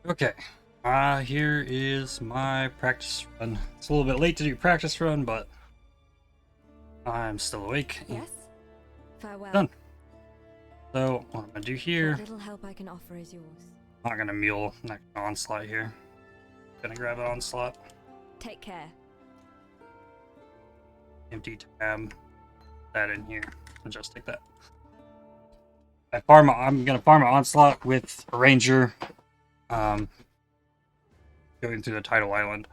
Okay, here is my practice run. It's a little bit late to do practice run, but I'm still awake and Yes? Farewell. done. So, what I'm gonna do here, What little help I can offer is yours. I'm not gonna mule next onslaught here. Gonna grab an onslaught, Take care. empty tab, that in here, and just take that. I'm gonna farm an onslaught with a ranger, going through the tidal island.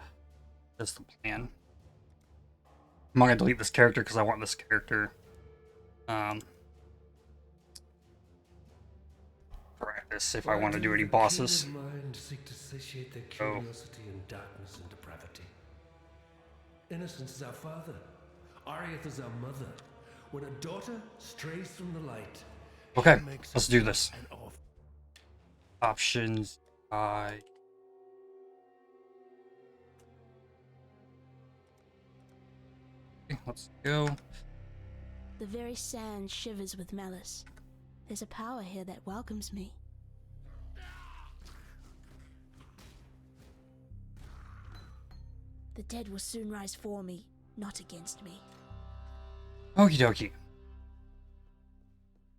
That's the plan. I'm not gonna delete this character because I want this character practice if I want to do any bosses. Mind seek to satiate their Oh. curiosity in darkness and depravity. Innocence is our father. Ariath is our mother. When a daughter strays from the light, Okay, she makes let's do this. an off. Options. Okay, let's go. The very sand shivers with malice. There's a power here that welcomes me. The dead will soon rise for me, not against me. Okie dokie.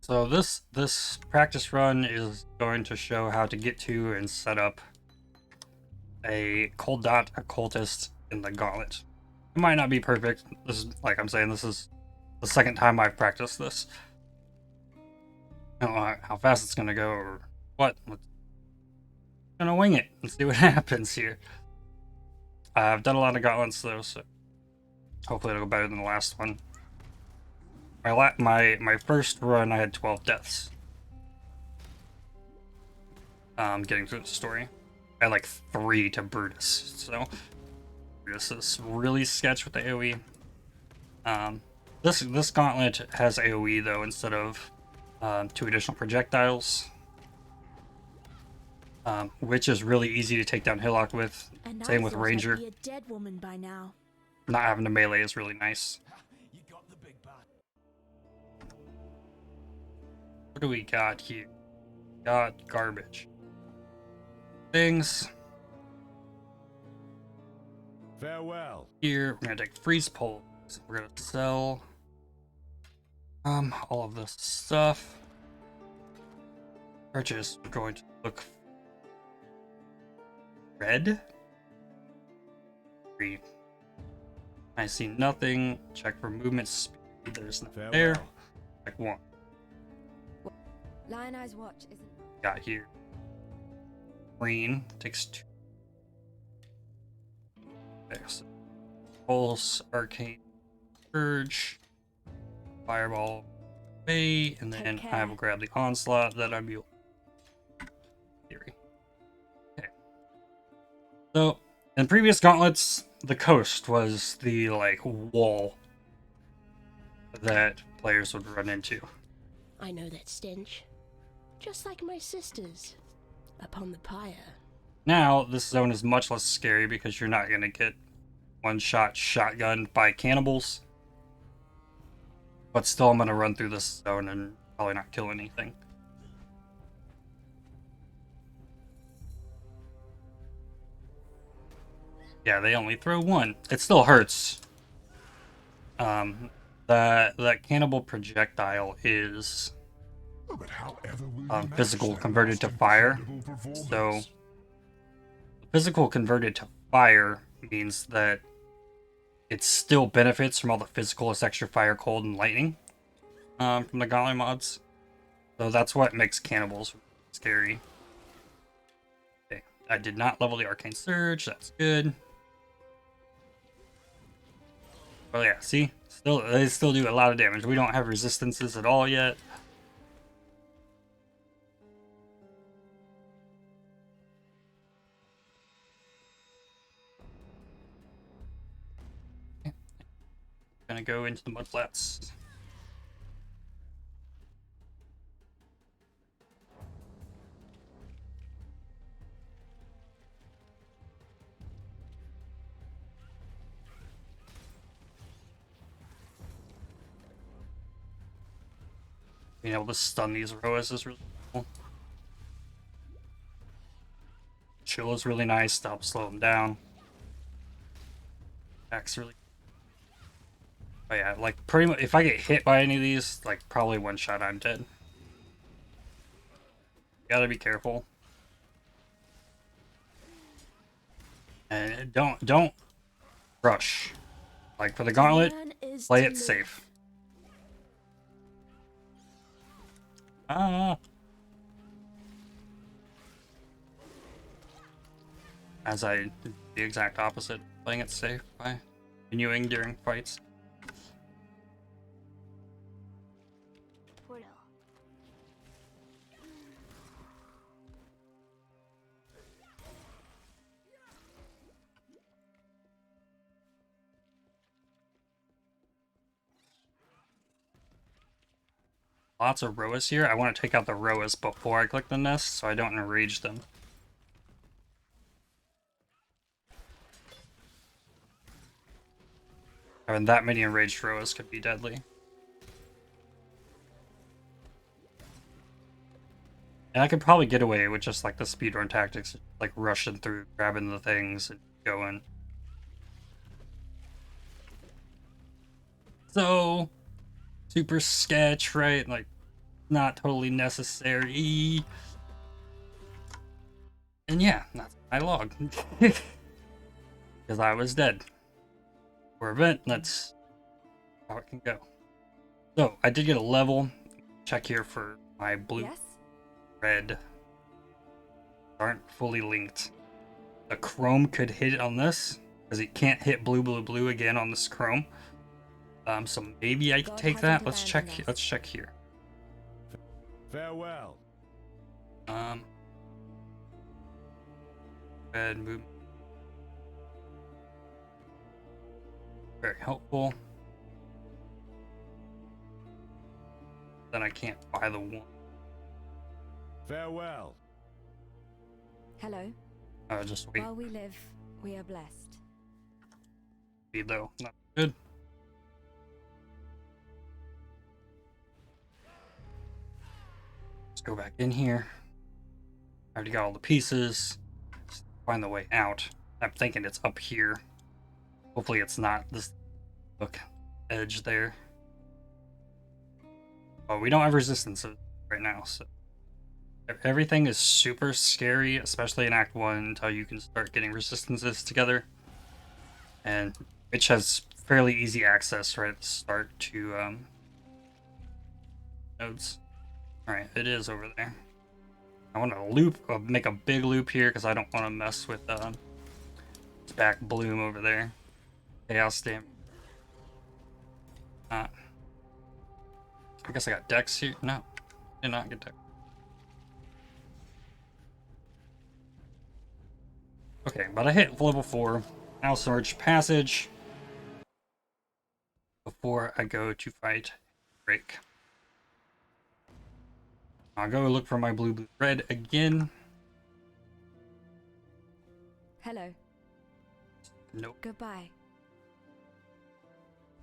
So this practice run is going to show how to get to and set up a cold dot occultist in the Gauntlet. It might not be perfect. This is, like I'm saying, this is the second time I've practiced this. I don't know how fast it's gonna go or what. Let's gonna wing it and see what happens here. I've done a lot of gauntlets though, so hopefully it'll go better than the last one. My first run, I had 12 deaths. Getting through the story. I had like 3 to Brutus, so Brutus is really sketch with the AoE. This gauntlet has AoE though instead of 2 additional projectiles, which is really easy to take down Hillock with. And Same I with thought Ranger. I'd be a dead woman by now. Not having to melee is really nice. You got the big bad. What do we got here? Got garbage. Things. Farewell. Here, we're gonna take freeze pole. So we're gonna sell all of this stuff. Purchase. We're going to look red. Green. I see nothing. Check for movement speed. There's nothing there. Check 1. Lion Eye's watch isn't. Got here. Green takes 2. Okay, so Pulse, Arcane Surge, Fireball, away, and then I will grab the Onslaught that I'm using. Theory. Okay. So, in previous gauntlets, the coast was the, like, wall that players would run into. I know that stench. Just like my sisters. Upon the pyre. Now, this zone is much less scary because you're not going to get one-shot shotgunned by cannibals. But still, I'm going to run through this zone and probably not kill anything. Yeah, they only throw 1. It still hurts. That cannibal projectile is physical converted to fire. So, physical converted to fire means that it still benefits from all the physical as extra fire, cold, and lightning from the Gauntlet mods. So that's what makes cannibals scary. Okay, I did not level the Arcane Surge. That's good. Oh yeah, see? They still do a lot of damage. We don't have resistances at all yet. Gonna go into the mudflats. Being able to stun these Roas is really cool. shield is really nice to help slow him down. Attack's really. Oh yeah, like pretty much if I get hit by any of these, like probably one shot I'm dead. Gotta be careful. And don't rush. Like for the gauntlet, Man is play to it live. safe. As I did the exact opposite, playing it safe by continuing during fights. Portal. Lots of Roas here. I want to take out the Roas before I click the nest so I don't enrage them. I mean, that many enraged Roas could be deadly. And I could probably get away with just like the speedrun tactics, like rushing through, grabbing the things, and going. So, super sketch, right? Like, not totally necessary. And yeah, that's my log. Because I was dead. For event, that's how it can go. So, I did get a level. Check here for my blue, Yes? red. Aren't fully linked. The chrome could hit on this, because it can't hit blue, blue, blue again on this chrome. So maybe I can God take hasn't that. Let's check. abandoned us. Let's check here. Farewell. Red move. Very helpful. Then I can't buy the one. Farewell. Hello. Just wait. While we live, we are blessed. Speed though, not good. Let's go back in here. I already got all the pieces. Just find the way out. I'm thinking it's up here. Hopefully it's not this look edge there. Oh, we don't have resistances right now, so everything is super scary, especially in Act 1 until you can start getting resistances together. And which has fairly easy access right at the start to nodes. Alright, it is over there. I want to loop, make a big loop here because I don't want to mess with back bloom over there. Chaos damage. I guess I got Dex here. No, did not get Dex. Okay, but I hit level 4. Now Surge Passage before I go to fight Drake. I'll go look for my blue, blue, red again. Hello. Nope. Goodbye.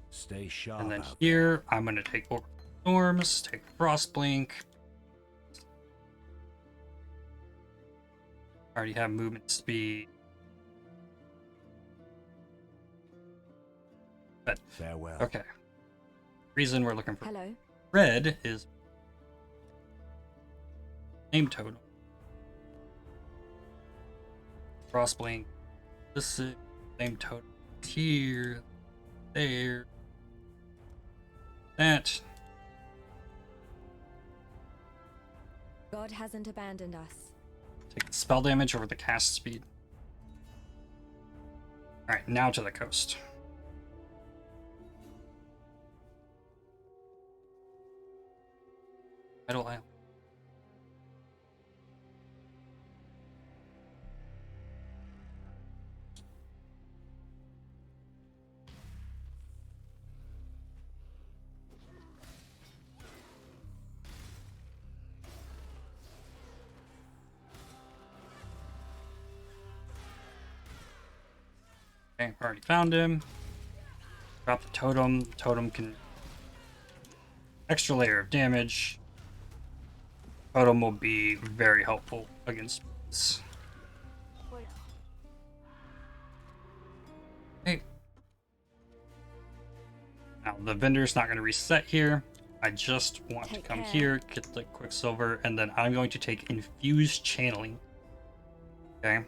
Stay sharp. And then out here, I'm going to take over Storms, take Frostblink. Already have movement speed. But, there. Farewell. okay. Reason we're looking for Hello. red is name totem. Frostblink. This is name totem here, there, that. God hasn't abandoned us. Take the spell damage over the cast speed. Alright, now to the coast. Idle Island. Okay, already found him. Drop the totem. The totem can extra layer of damage. Totem will be very helpful against this. The vendor's not going to reset here. I just want to Take come care. here, get the Quicksilver, and then I'm going to take Infused Channeling. Okay.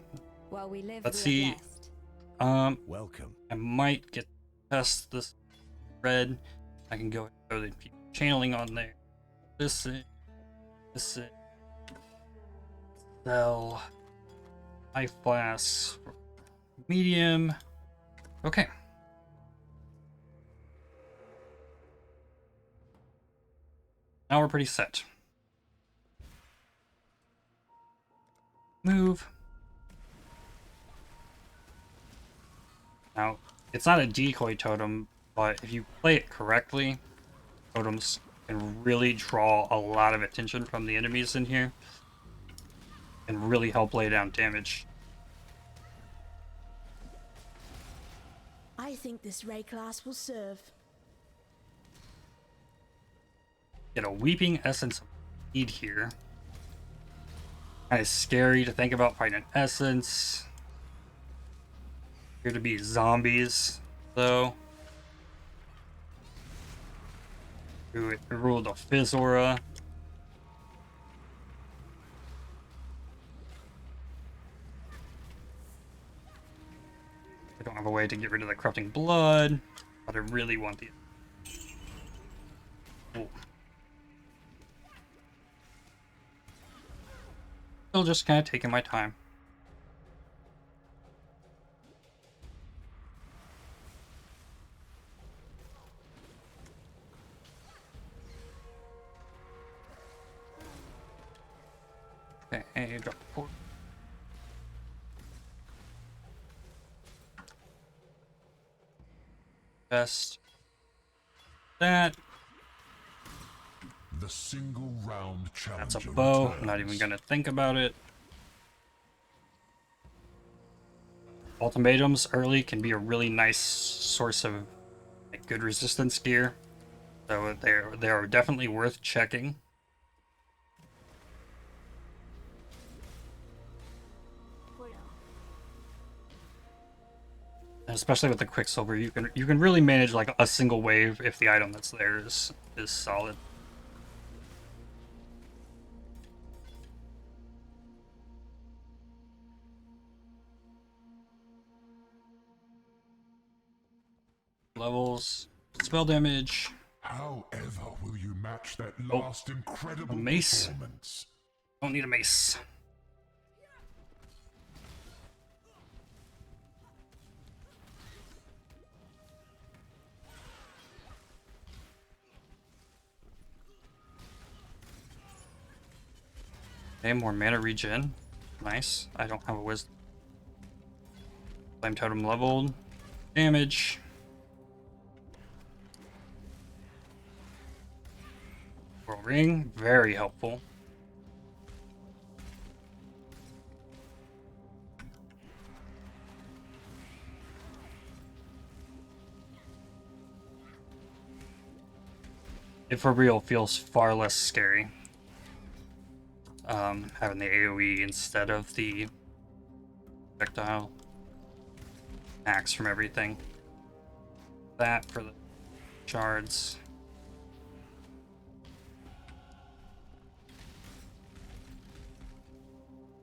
While we live, Let's we are see. blessed. Welcome. I might get test this red. I can go the Infused Channeling on there. This is Cell. Life Flask. Medium. Okay. Now we're pretty set. Move. Now, it's not a decoy totem, but if you play it correctly, totems can really draw a lot of attention from the enemies in here and really help lay down damage. I think this ray class will serve. Get a Weeping Essence of Speed here. Kind of scary to think about fighting an Essence. Here to be zombies, though. Who ruled a Fizz Aura. I don't have a way to get rid of the Corrupting Blood, but I really want the... Oh. Still just kind of taking my time. Okay, drop the port. Best. That. The single round challenge. That's a bow. I'm not even gonna think about it. Ultimatums early can be a really nice source of like, good resistance gear. So they are definitely worth checking. And especially with the Quicksilver, you can really manage like a single wave if the item that's there is solid. Levels, spell damage. However will you match that last incredible mace. performance? Don't need a mace. Okay, more mana regen. Nice. I don't have a wisdom. Flame totem leveled. Damage. World ring, very helpful. It for real feels far less scary. Having the AoE instead of the projectile axe from everything. That for the shards.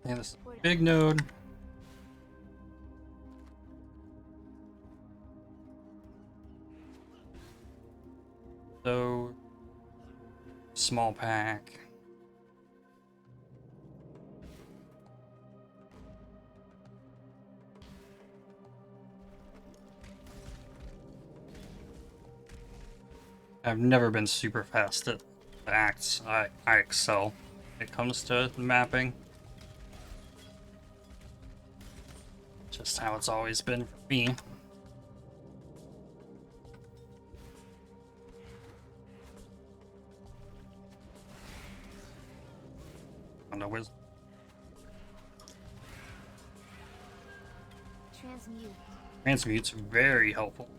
And this big node. So small pack. I've never been super fast at the acts. I excel when it comes to mapping. Just how it's always been for me. I don't know, Transmute. Transmute's very helpful.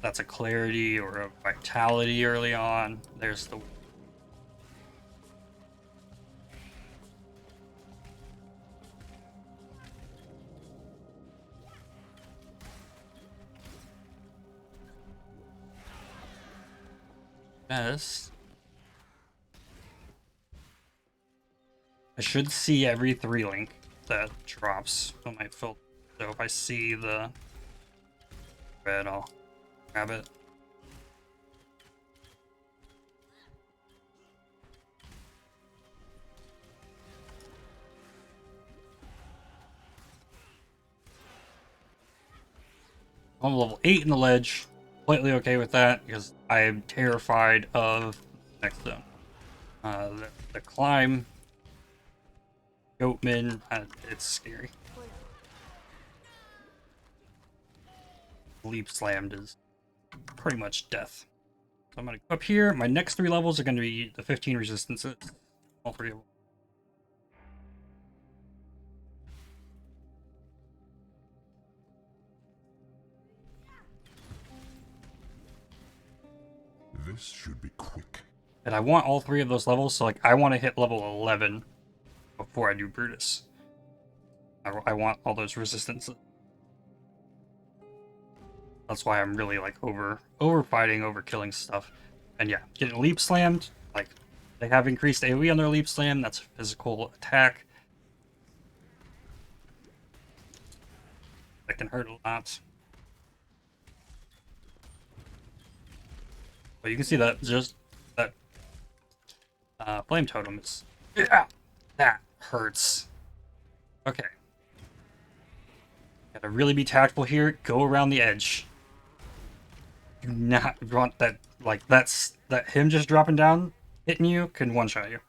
That's a clarity or a vitality early on. There's the best. I should see every 3 link that drops on my filter. So if I see the red, I'll grab it. I'm level 8 in the ledge. Completely okay with that because I am terrified of the next zone. The climb, Goatman, it's scary. Leap slammed is pretty much death. So I'm gonna go up here. My next 3 levels are gonna be the 15 resistances. All 3 of them. This should be quick. And I want all 3 of those levels, so like I want to hit level 11 before I do Brutus. I want all those resistances. That's why I'm really like over fighting, over killing stuff. And yeah, getting leap slammed, like they have increased AoE on their leap slam, that's a physical attack. That can hurt a lot. But you can see that just that flame totem is, yeah, that hurts. Okay. Gotta really be tactful here. Go around the edge. Do not want that, like that him just dropping down, hitting you can one-shot you.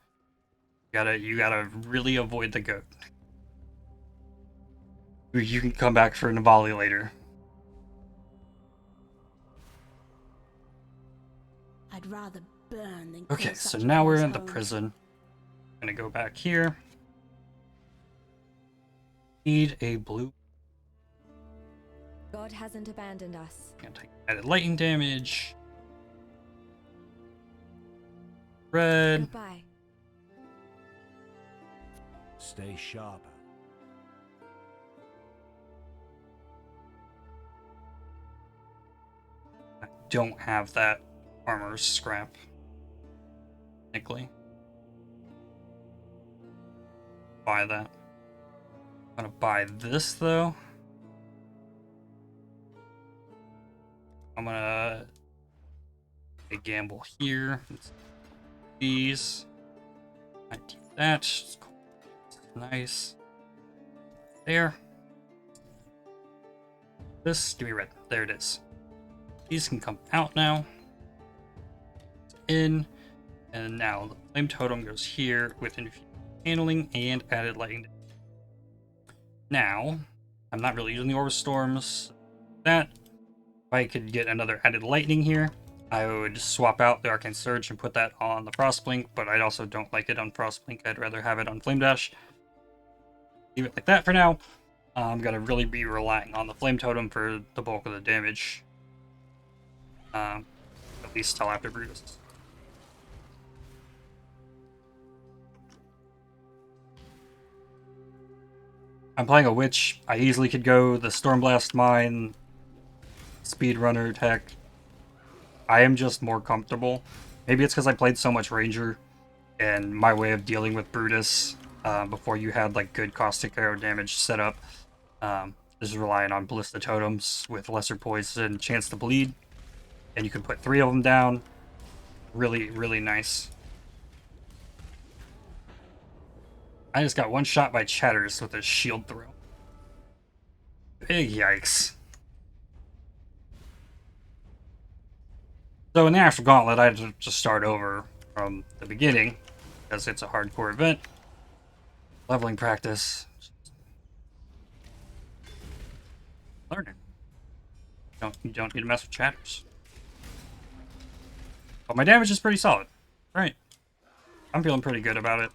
You gotta really avoid the goat. You can come back for Navali later. I'd rather burn than Okay, kill so such a now we're close in the home. prison. Gonna go back here. Need a blue. God hasn't abandoned us. Gonna take added lightning damage. Red. Goodbye. Stay sharp. I don't have that armor scrap. Technically. Buy that. I'm gonna buy this though. I'm gonna take a gamble here. These. I do that. Nice. There. This, give me red. There it is. These can come out now. In. And now the flame totem goes here with infused handling and added lightning. Now, I'm not really using the Orb of Storms. That, if I could get another added lightning here, I would swap out the Arcane Surge and put that on the Frostblink, but I also don't like it on Frostblink. I'd rather have it on Flame Dash. Leave it like that for now. I'm gonna really be relying on the Flame Totem for the bulk of the damage. At least till after Brutus. I'm playing a Witch. I easily could go the Stormblast Mine, Speedrunner tech. I am just more comfortable. Maybe it's because I played so much Ranger, and my way of dealing with Brutus before you had like good caustic arrow damage set up is relying on Ballista Totems with lesser poison, chance to bleed, and you can put 3 of them down. Really, really nice. I just got one shot by Chatters with a shield throw. Big yikes. So in the actual Gauntlet, I had to just start over from the beginning, because it's a hardcore event. Leveling practice. Learning. You don't need to mess with Chatters. But my damage is pretty solid. Right. I'm feeling pretty good about it.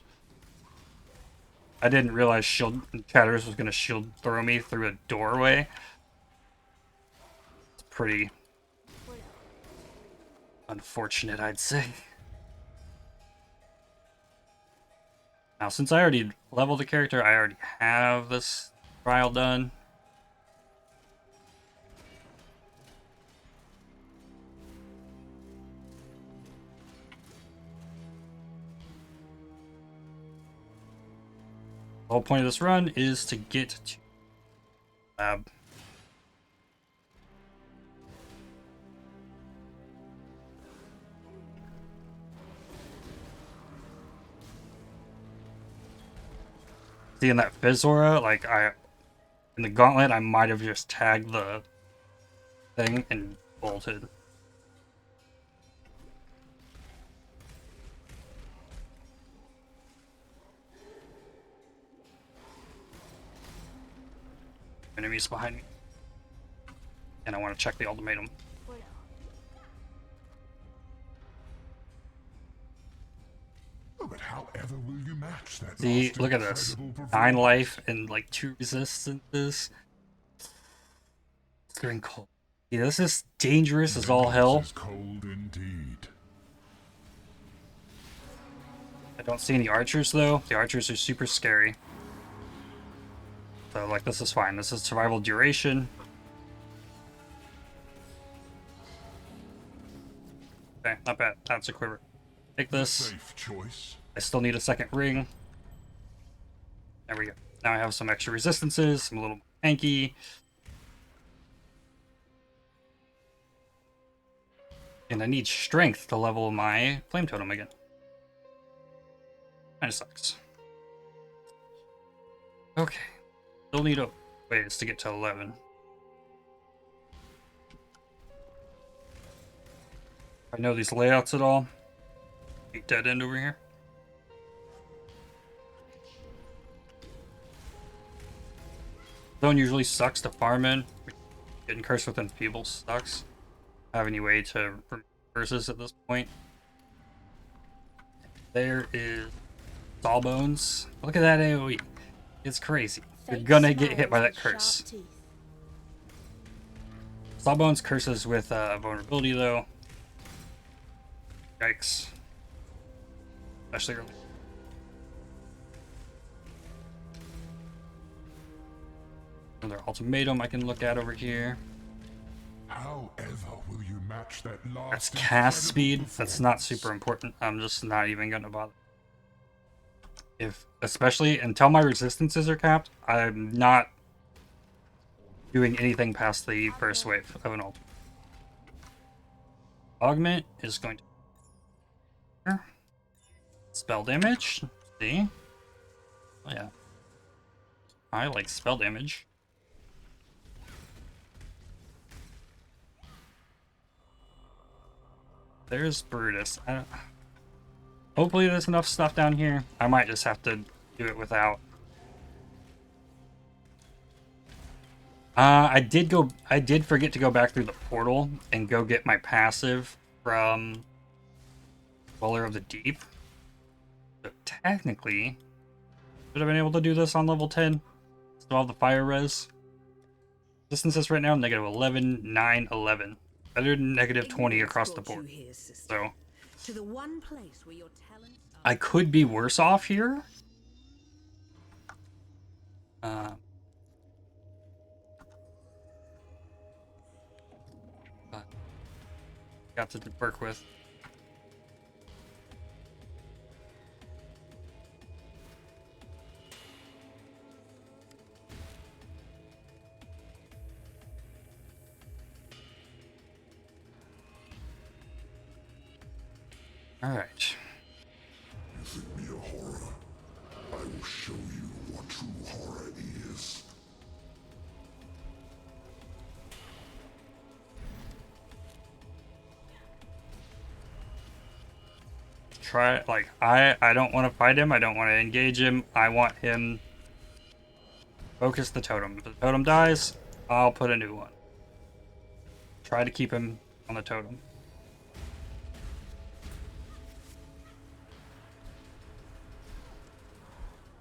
I didn't realize Chatters was going to shield throw me through a doorway. It's pretty unfortunate, I'd say. Now, since I already leveled the character, I already have this trial done. The whole point of this run is to get to lab. Seeing that Fizz aura, like in the Gauntlet, I might have just tagged the thing and bolted. Enemies behind me. And I want to check the ultimatum. Oh, but however will you match that? See, last look at this. incredible 9 performance? life and like 2 resistances. It's getting cold. Yeah, this is dangerous as all hell. This is cold indeed. I don't see any archers though. The archers are super scary. So like this is fine. This is survival duration. Okay, not bad. That's a quiver. Take this. Safe choice. I still need a second ring. There we go. Now I have some extra resistances. I'm a little tanky. And I need strength to level my flame totem again. Kinda sucks. Okay. Still need a ways to get to 11. I know these layouts at all. Be dead end over here. Zone usually sucks to farm in. Getting cursed with enfeeble sucks. Have any way to curses at this point. There is Sawbones. Look at that AoE. It's crazy. You're gonna get hit by that curse. Sawbones curses with vulnerability though. Yikes. Especially early. Another ultimatum I can look at over here. However will you match that last? That's cast speed. incredible That's not super important. I'm just not even gonna bother. Especially until my resistances are capped, I'm not doing anything past the first wave of an ult. Augment is going to spell damage. See? Oh yeah. I like spell damage. There's Brutus. Hopefully there's enough stuff down here. I might just have to do it without. I did forget to go back through the portal and go get my passive from Dweller of the Deep. But technically, should have been able to do this on level 10. Still have the fire res. Distances right now, negative 11, 9, 11. Better than negative 20 across the board. So, to the one place where your talents are. I could be worse off here. But got to work with. All right. You think me a horror? I will show you what true horror is. Try it. Like I don't want to fight him. I don't want to engage him. I want him focus the totem. If the totem dies, I'll put a new one. Try to keep him on the totem.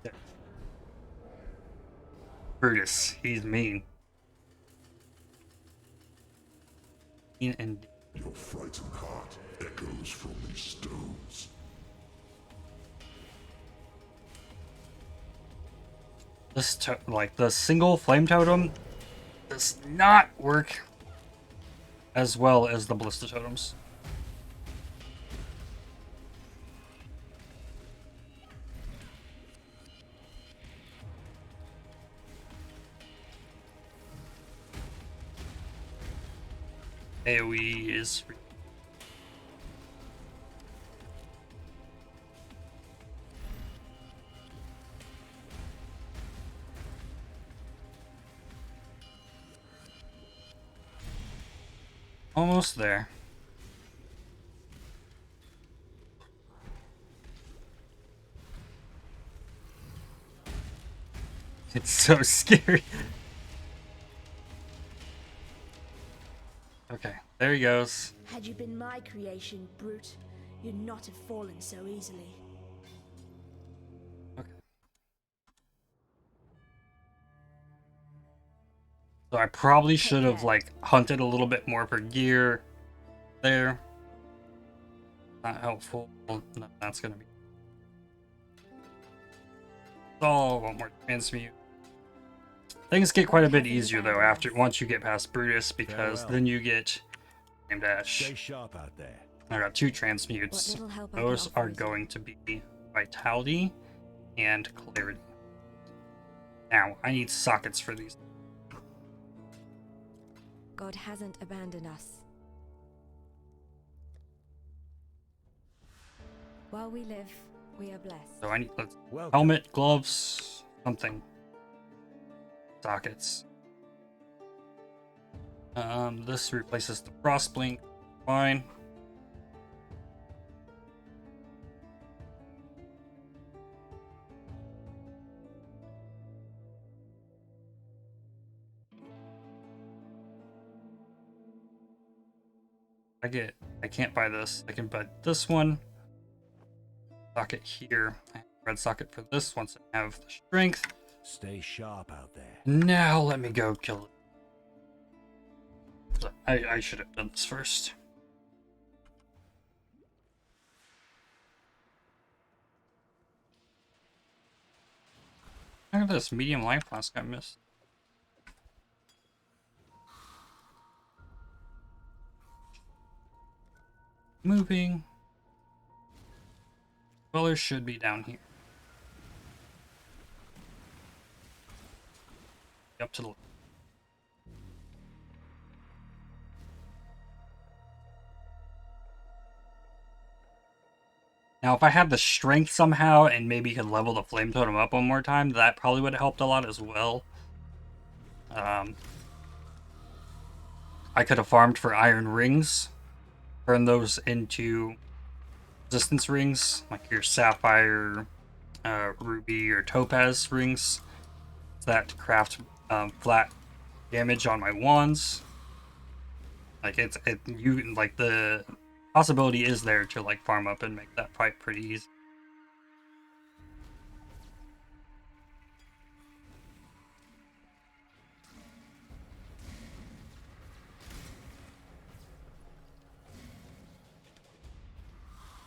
There. Brutus, he's mean. Mean and Your frightened heart echoes from these stones. this like the single flame totem does not work as well as the ballista totems. AoE is almost there. It's so scary. Okay, there he goes. Had you been my creation, brute, you'd not have fallen so easily. Okay. So I probably should have like hunted a little bit more for gear there. Not helpful. No, that's gonna be. Oh, one more transmute. Things get quite a bit easier though after once you get past Brutus, because then you get Flame Dash. Stay sharp out there. I got 2 transmutes. What little help I can Those offer are is- going to be Vitality and Clarity. Now, I need sockets for these. God hasn't abandoned us. While we live, we are blessed. So I need Welcome. helmet, gloves, something. Sockets. This replaces the Frostblink. Fine. I can't buy this. I can buy this one. Socket here. Red socket for this once I have the strength. Stay sharp out there. Now let me go kill it. I should have done this first. Look at this medium life flask I missed. Moving. Dwellers should be down here. Up to the left. Now, if I had the strength somehow and maybe could level the flame totem up one more time, that probably would have helped a lot as well. I could have farmed for iron rings, turn those into resistance rings, like your sapphire, ruby, or topaz rings, that craft flat damage on my wands. Like the possibility is there to like farm up and make that fight pretty easy.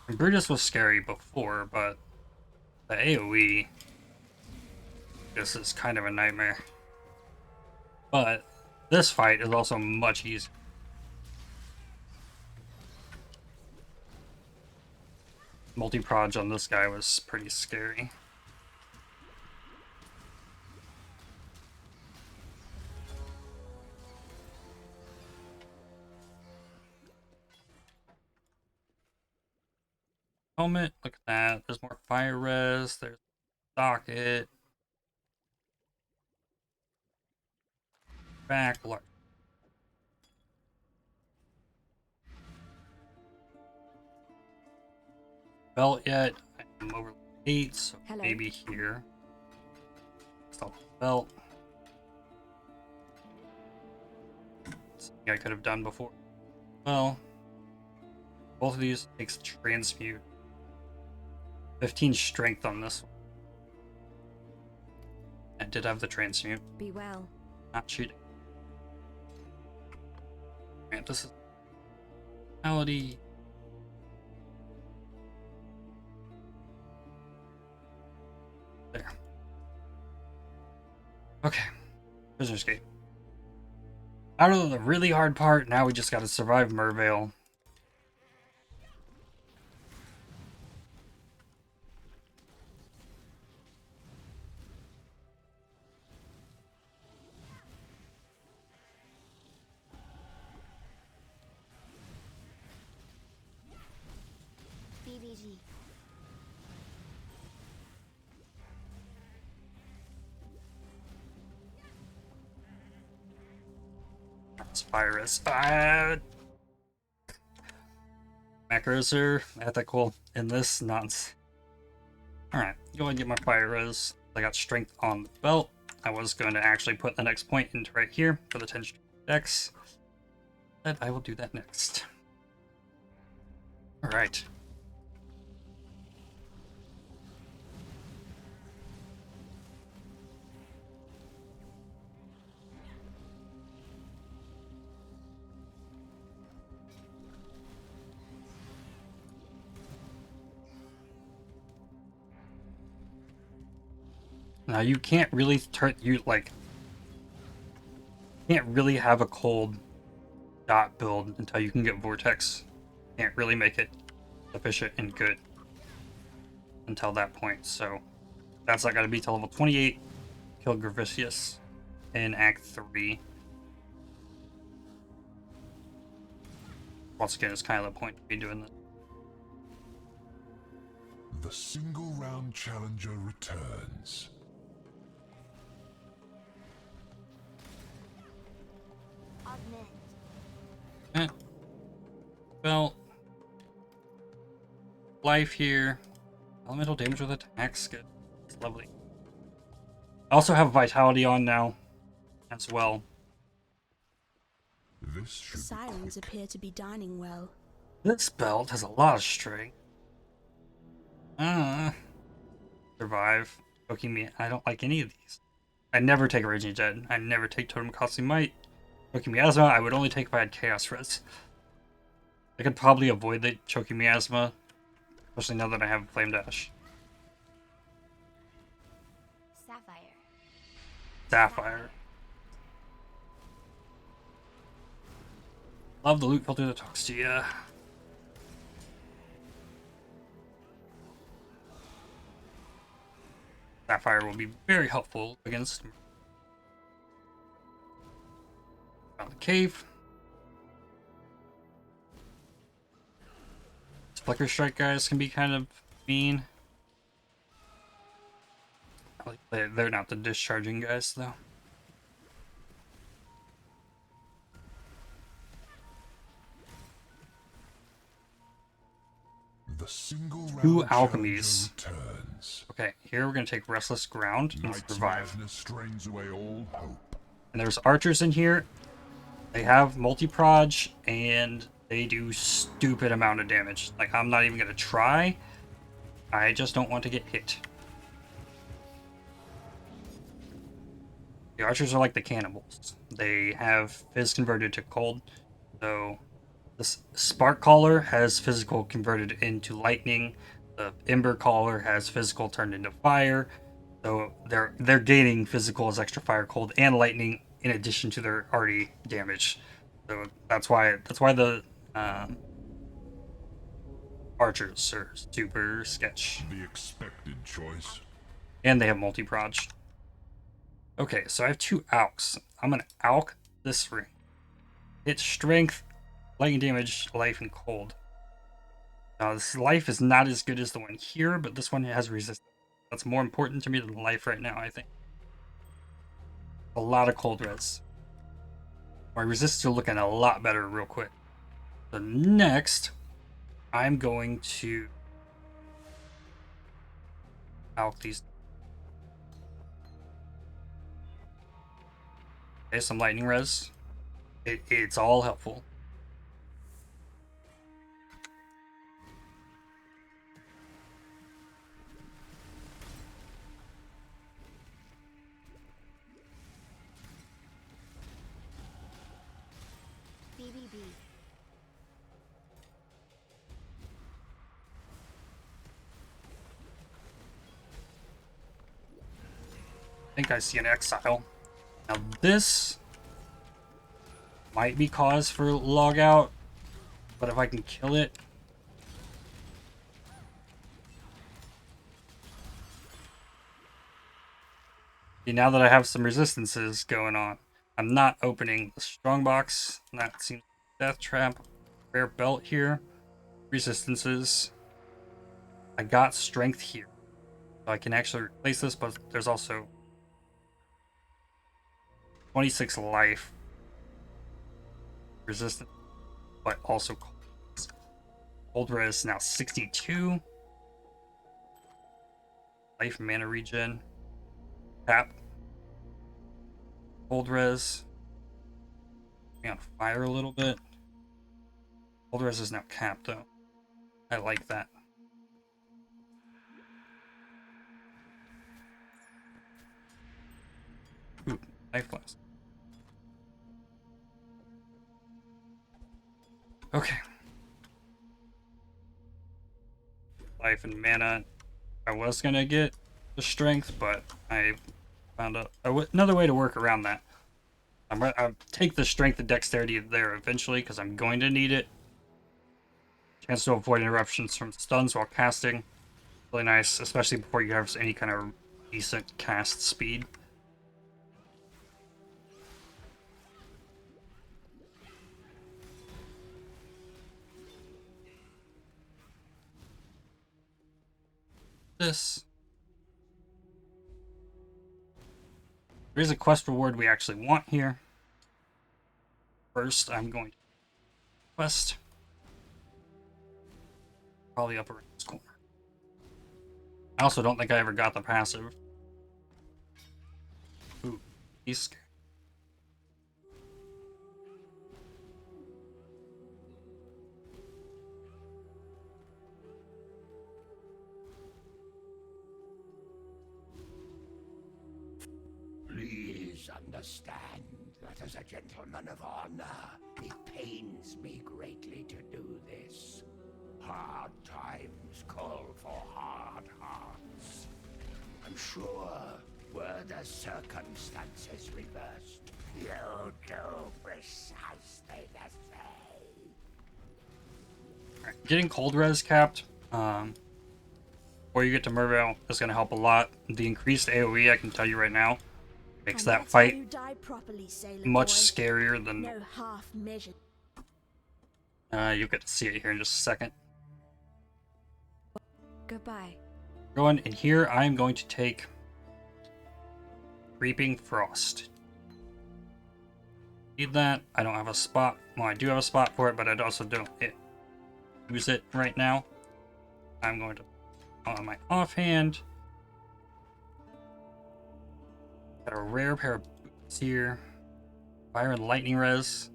And Brutus was scary before, but the AoE, this is kind of a nightmare. But this fight is also much easier. Multi-proj on this guy was pretty scary. Helmet, look at that. There's more fire res, there's socket. Back, look. Belt yet. I'm over 8, so Hello. maybe here. Stop the belt. Something I could have done before. Well, both of these takes transmute. 15 strength on this one. I did have the transmute. Be well. Not cheating. Man, this is reality. There. Okay. Prisoner's Gate. Out of the really hard part, now we just gotta survive Mervale. Spyrus. Macros are ethical in this nonsense. Alright, go and get my fire res. I got strength on the belt. I was going to actually put the next point into right here for the 10 dex. But I will do that next. Alright. Now you can't really can't really have a cold dot build until you can get Vortex. Can't really make it efficient and good until that point. So that's not gonna be till level 28. Kill Gravicius in Act 3. Once again, it's kind of the point to be doing this. The single round challenger returns. Well, life here. Elemental damage with attacks. Good. It's lovely. I also have Vitality on now as well. This should The sirens appear to be dining well. This belt has a lot of strength. Survive. Poking me. I don't like any of these. I never take Raging Dead. I never take Totem Costing Might. Choking Miasma, I would only take if I had Chaos Res. I could probably avoid the Choking Miasma, especially now that I have Flame Dash. Sapphire. Love the loot filter that talks to you. Sapphire will be very helpful against the cave. Flicker Strike guys can be kind of mean. They're not the discharging guys though. The single round 2 alchemies. returns. Okay, here we're gonna take Restless Ground and Night's Revive. madness strains away all hope. And there's archers in here. They have multi-proj and they do stupid amount of damage. Like, I'm not even gonna try. I just don't want to get hit. The archers are like the cannibals. They have phys converted to cold. So this Spark Caller has physical converted into lightning. The Ember Caller has physical turned into fire. So they're gaining physical as extra fire, cold, and lightning in addition to their already damage. So that's why the archers are super sketch. The expected choice. And they have multi-proj. Okay, so I have 2 alks. I'm gonna alk this ring. It's strength, lightning damage, life, and cold. Now this life is not as good as the one here, but this one has resistance. That's more important to me than life right now, I think. A lot of cold res. My resistance are looking a lot better real quick. So next, I'm going to alk these. Okay, some lightning res. It's all helpful. I think I see an Exile. Now this might be cause for log out, but if I can kill it. See, now that I have some resistances going on, I'm not opening the strongbox. That seems death trap. Rare belt here. Resistances. I got strength here. So I can actually replace this, but there's also 26 life. Resistant, but also cold res now 62. Life mana regen. Tap. Cold res. On fire a little bit. Cold res is now capped though. I like that. Ooh, life blast. Okay. Life and mana. I was gonna get the strength, but I found another way to work around that. I'll take the strength and dexterity there eventually because I'm going to need it. Chance to avoid interruptions from stuns while casting. Really nice, especially before you have any kind of decent cast speed. This. There's a quest reward we actually want here. First, I'm going to quest. Probably up around this corner. I also don't think I ever got the passive. Ooh, he's scared. Please understand that as a gentleman of honor, it pains me greatly to do this. Hard times call for hard hearts. I'm sure, were the circumstances reversed, you'll do precisely the same. Alright, getting cold res capped before you get to Mervale is going to help a lot. The increased AoE, I can tell you right now, makes that fight much scarier than... No half measure. You'll get to see it here in just a second. Goodbye. Going in here, I'm going to take Reaping Frost. Need that. I don't have a spot. Well, I do have a spot for it, but I also don't use it right now. I'm going to on my offhand. Got a rare pair of boots here. Fire and lightning res.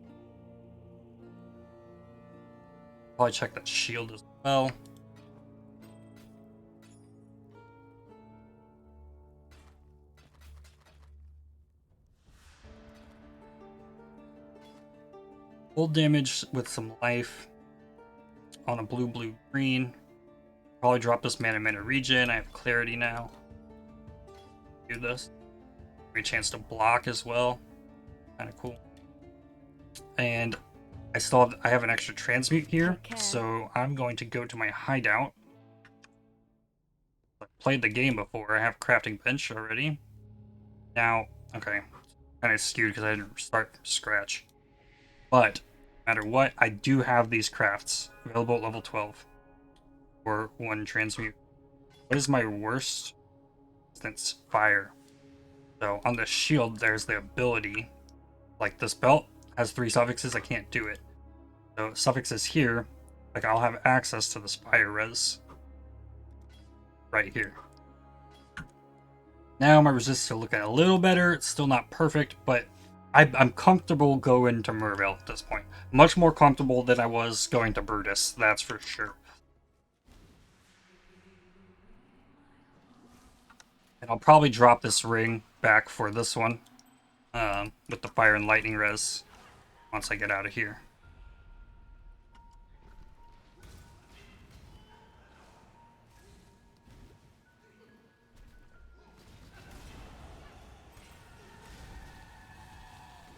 Probably check that shield as well. Full damage with some life on a blue green. Probably drop this mana regen. I have clarity now. Do this. Great chance to block as well. Kind of cool. And I have an extra transmute here, so I'm going to go to my hideout. I played the game before. I have crafting bench already. Now, okay, kind of skewed because I didn't start from scratch. But no matter what, I do have these crafts available at level 12 for one transmute. What is my worst instance? Fire. So on the shield, there's the ability. Like this belt has 3 suffixes, I can't do it. So suffixes here, like I'll have access to this fire res right here. Now my resistance are looking a little better. It's still not perfect, but I'm comfortable going to Mervale at this point. Much more comfortable than I was going to Brutus, that's for sure. And I'll probably drop this ring back for this one with the fire and lightning res once I get out of here.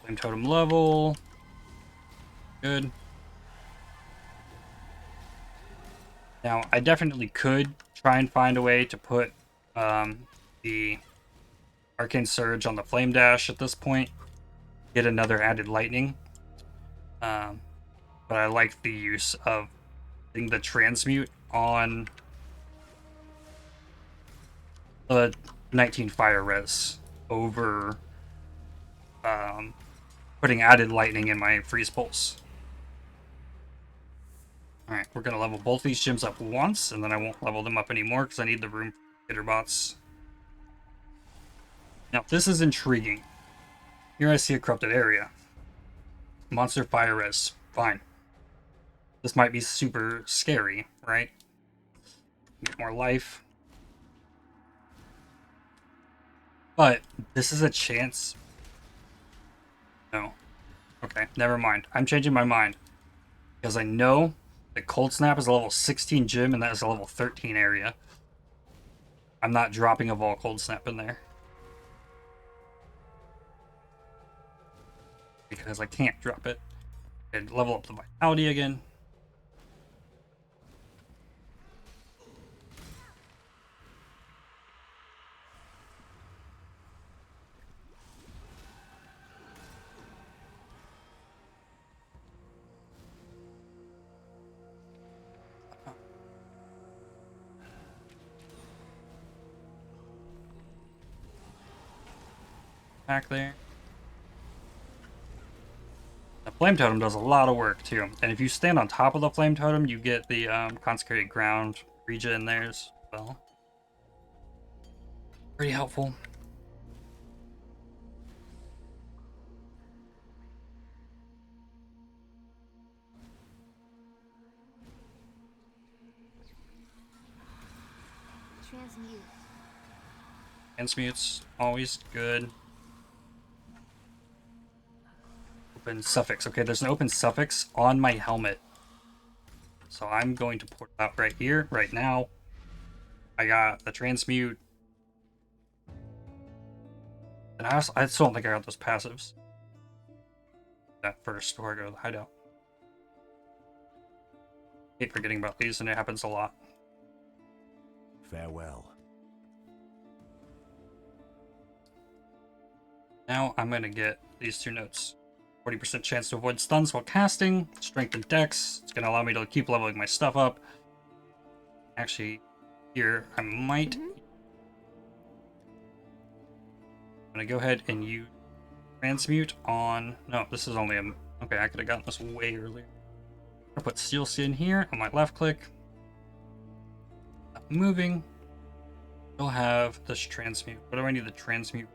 Flame totem level. Good. Now, I definitely could try and find a way to put the Arcane Surge on the Flame Dash at this point. Get another added lightning. But I like the use of putting the Transmute on the 19 fire res over putting added lightning in my freeze pulse. Alright, we're gonna level both these gyms up once, and then I won't level them up anymore because I need the room for hitter bots. Now, this is intriguing. Here I see a corrupted area. Monster fire res. Fine. This might be super scary, right? Get more life. But this is a chance. No. Okay, never mind. I'm changing my mind. Because I know that Cold Snap is a level 16 gym and that is a level 13 area. I'm not dropping a Vol Cold Snap in there. Because I can't drop it. And level up the Vitality again. Back there. The Flame Totem does a lot of work too. And if you stand on top of the Flame Totem, you get the Consecrated Ground regen there as well. Pretty helpful. Transmute. Transmute's always good. Open suffix. Okay, there's an open suffix on my helmet. So I'm going to port it out right here, right now. I got the transmute. And I still don't think I got those passives. That first before I go to the hideout. Hate forgetting about these, and it happens a lot. Farewell. Now I'm going to get these two notes. 40% chance to avoid stuns while casting. Strength and Dex. It's going to allow me to keep leveling my stuff up. Actually, here I might... I'm going to go ahead and use Transmute on... No, this is only a... Okay, I could have gotten this way earlier. I'm going to put Steel Skin here on my left click. Not moving. Still have this Transmute. What do I need the Transmute?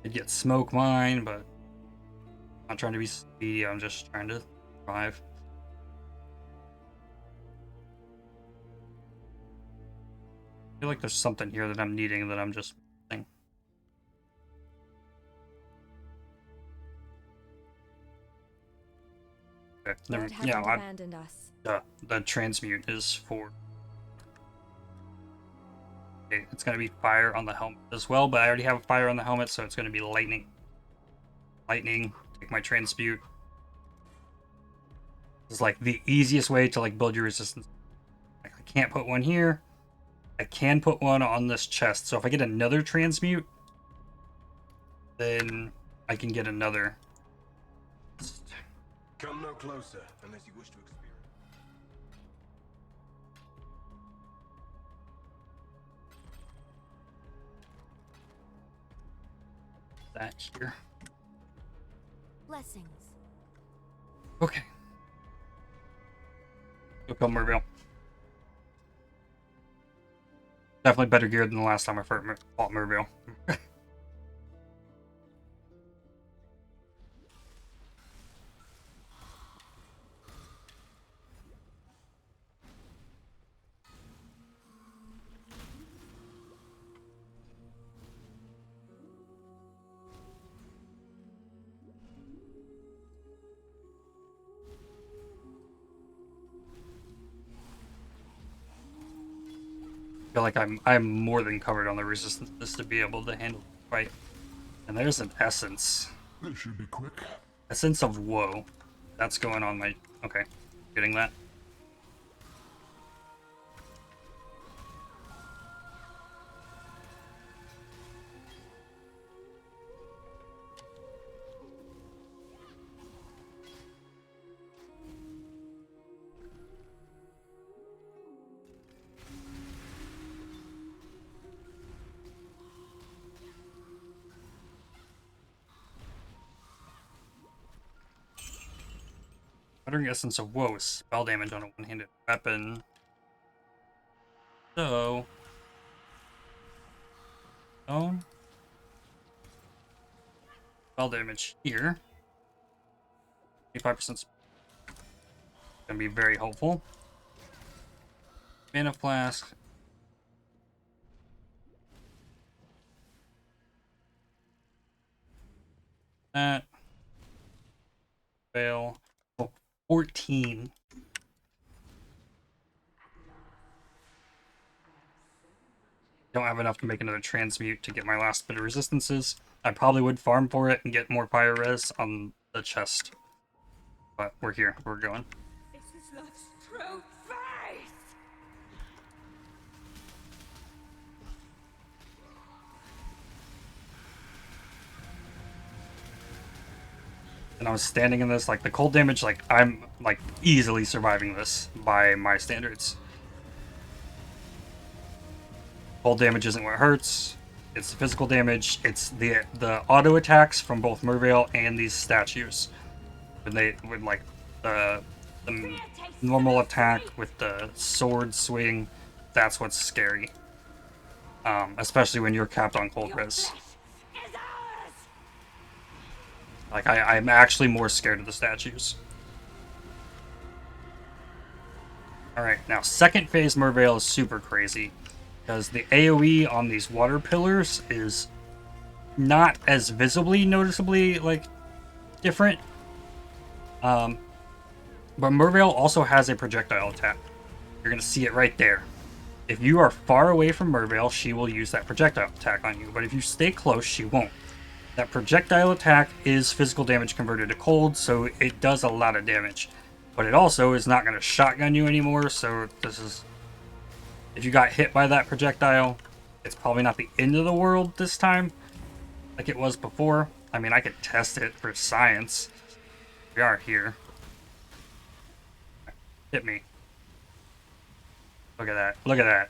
I'd get Smoke Mine, but I'm not trying to be speedy, I'm just trying to survive. I feel like there's something here that I'm needing that I'm just missing. Okay, never, God hasn't abandoned us. the Transmute is for... Okay, it's going to be fire on the helmet as well, but I already have fire on the helmet, so it's going to be lightning. Lightning, take my Transmute. This is like the easiest way to like build your resistance. I can't put one here. I can put one on this chest, so if I get another Transmute, then I can get another. Come no closer unless you wish to experience. That here. Blessings. Okay. Go kill Merville. Definitely better gear than the last time I fought Merville. I feel like I'm more than covered on the resistance to be able to handle the fight. And there's an essence. This should be quick. Essence of Woe. That's going on my... Okay. Getting that. Muttering Essence of Woe is spell damage on a one-handed weapon. So... Oh. Spell damage here. 25% gonna be very helpful. Mana Flask. That. Fail. Oh, 14. Don't have enough to make another transmute to get my last bit of resistances. I probably would farm for it and get more fire res on the chest. But we're here. We're going. This is love's true faith! And I was standing in this, like, the cold damage, like, I'm, like, easily surviving this by my standards. Cold damage isn't what hurts. It's the physical damage. It's the auto attacks from both Mervale and these statues. When like the normal attack with the sword swing, that's what's scary. Especially when you're capped on cold res. Like I'm actually more scared of the statues. Alright, now second phase Mervale is super crazy. Because the AoE on these water pillars is not as visibly noticeably, like, different. But Mervale also has a projectile attack. You're going to see it right there. If you are far away from Mervale, she will use that projectile attack on you. But if you stay close, she won't. That projectile attack is physical damage converted to cold, so it does a lot of damage. But it also is not going to shotgun you anymore, so this is... If you got hit by that projectile, it's probably not the end of the world this time, like it was before. I mean, I could test it for science. We are here. Hit me. Look at that. Look at that.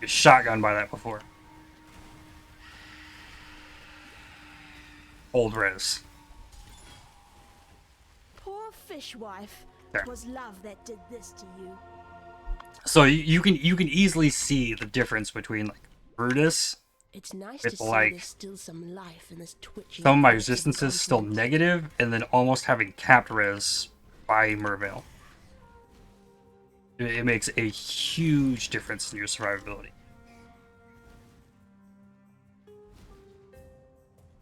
Get shotgunned by that before. Old res. Poor fishwife. There. 'Twas love that did this to you. So you can easily see the difference between like Brutus It's nice with to see like there's still some life in this twitching. some of my corpse the resistances still continent. negative, and then almost having capped res by Mervale. It makes a huge difference in your survivability.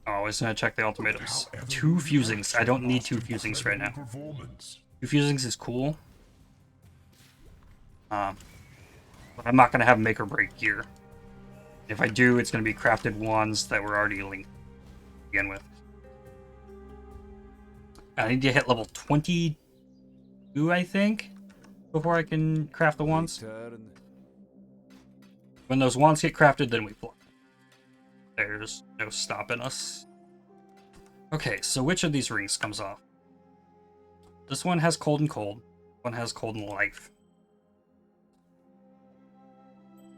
Oh, I was gonna check the ultimatums. 2 fusings. I don't need 2 fusings right now. 2 fusings is cool. But I'm not gonna have make or break gear. If I do, it's gonna be crafted ones that were already linked to begin with. I need to hit level 22, I think, before I can craft the wands. When those wands get crafted, then we fly. There's no stopping us. Okay, so which of these rings comes off? This one has cold and cold. One has cold and life.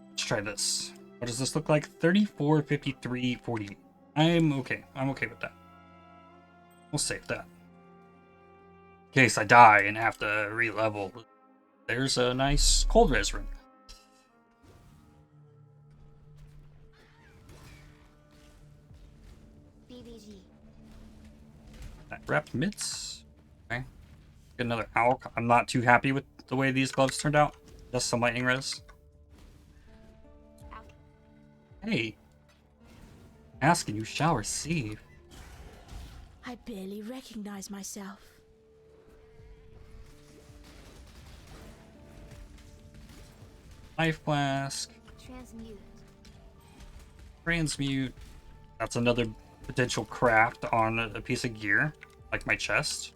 Let's try this. What does this look like? 34, 53, 40. I'm okay. I'm okay with that. We'll save that. In case I die and have to re-level, there's a nice cold res ring. BBG. That wrapped mitts. Okay. Get another owl. I'm not too happy with the way these gloves turned out. Just some lightning res. Hey. Ask and you shall receive. I barely recognize myself. Life flask. Transmute. Transmute. That's another potential craft on a piece of gear, like my chest.